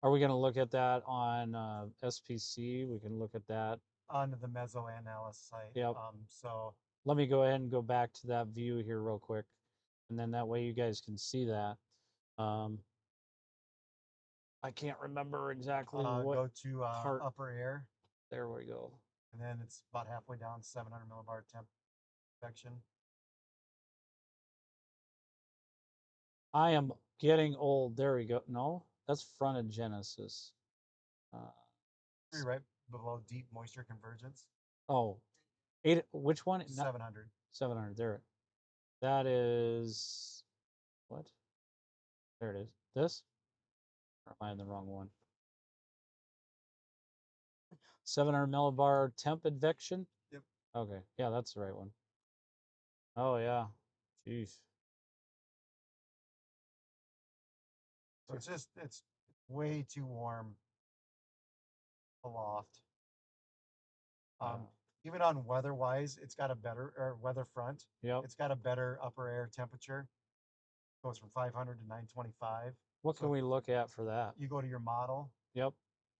Are we going to look at that on SPC? We can look at that. Onto the mesoanalysis site. Yep. So let me go ahead and go back to that view here real quick. And then that way you guys can see that. I can't remember exactly what go to part. upper air. There we go. And then it's about halfway down, 700 millibar temp section. I am getting old. There we go. No, that's frontogenesis. Right below deep moisture convergence. Oh, which one? 700. 700. There. That is what? There it is. This? Or am I in the wrong one? 700 millibar temp advection? Yep. Okay. Yeah, that's the right one. Oh, yeah. Jeez. So it's way too warm aloft. Even on weather wise, it's got a better weather front. Yep. It's got a better upper air temperature. Goes from 500 to 925. What can we look at for that? You go to your model. Yep.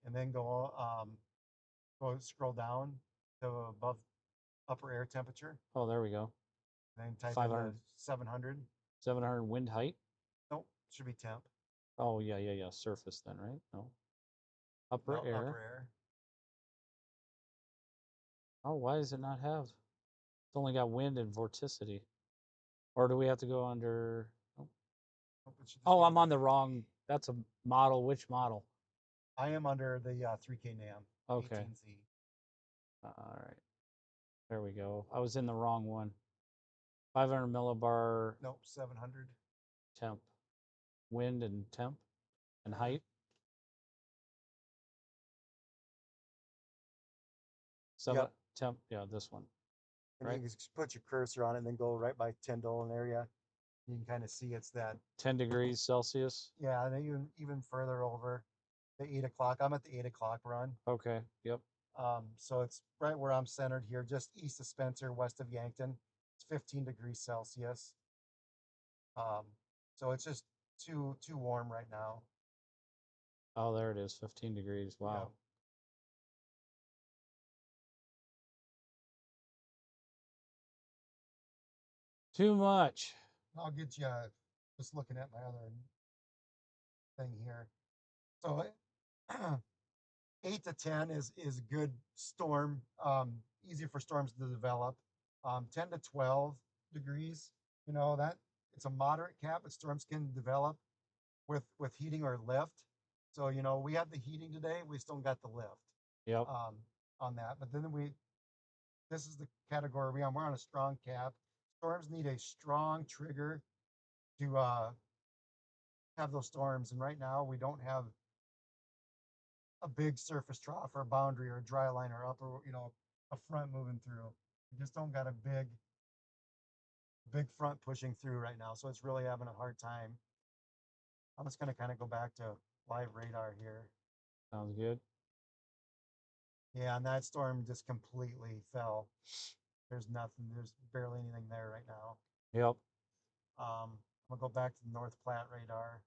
And then go scroll down to above upper air temperature. Oh, there we go. And then type 500. in 700. 700 wind height? Nope, should be temp. Oh, yeah. Surface then, right? No. Upper air. Upper air. Oh, why does it not have? It's only got wind and vorticity. Or do we have to go under? Oh, I'm on the wrong. That's a model. Which model? I am under the 3K NAM. Okay. 18Z. All right. There we go. I was in the wrong one. 500 millibar. Nope, 700. Temp. Wind and temp and height. Yep. Temp. Yeah, this one. And right. You can put your cursor on it and then go right by Tyndall area. You can kind of see it's that 10 degrees Celsius. Yeah, and then even further over the 8 o'clock. I'm at the 8 o'clock run. Okay. Yep. So it's right where I'm centered here, just east of Spencer, west of Yankton. It's 15 degrees Celsius. So it's just too warm right now. Oh, there it is, 15 degrees. Wow. Too much. I'll get you just looking at my other thing here. So 8 to 10 is a good storm, easy for storms to develop. 10 to 12 degrees, that it's a moderate cap, but storms can develop with heating or lift. So we have the heating today, we still got the lift Yep. on that. But then this is the category we're on a strong cap. Storms need a strong trigger to have those storms, and right now we don't have a big surface trough or a boundary or a dry line or upper, a front moving through. We just don't got a big front pushing through right now, so it's really having a hard time. I'm just going to kind of go back to live radar here. Sounds good. Yeah, and that storm just completely fell. There's nothing. There's barely anything there right now. Yep. I'm gonna go back to the North Platte radar.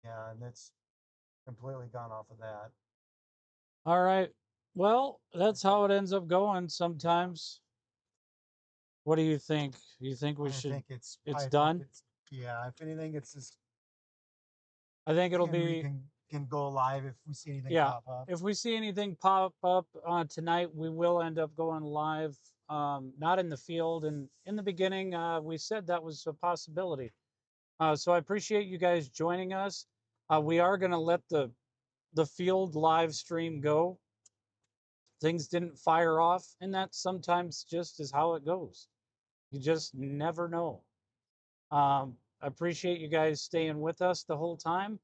Yeah, and it's completely gone off of that. All right. Well, that's how it ends up going sometimes. What do you think? You think we I should? think it's. It's I think done. it's. Yeah, if anything, it's just. I think it'll Henry be. can go live if we see anything Yeah. pop up. If we see anything pop up tonight, we will end up going live. Not in the field, and in the beginning, we said that was a possibility. So I appreciate you guys joining us. We are going to let the field live stream go. Things didn't fire off, and that sometimes just is how it goes. You just never know. I appreciate you guys staying with us the whole time.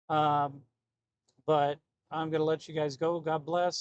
But I'm going to let you guys go. God bless.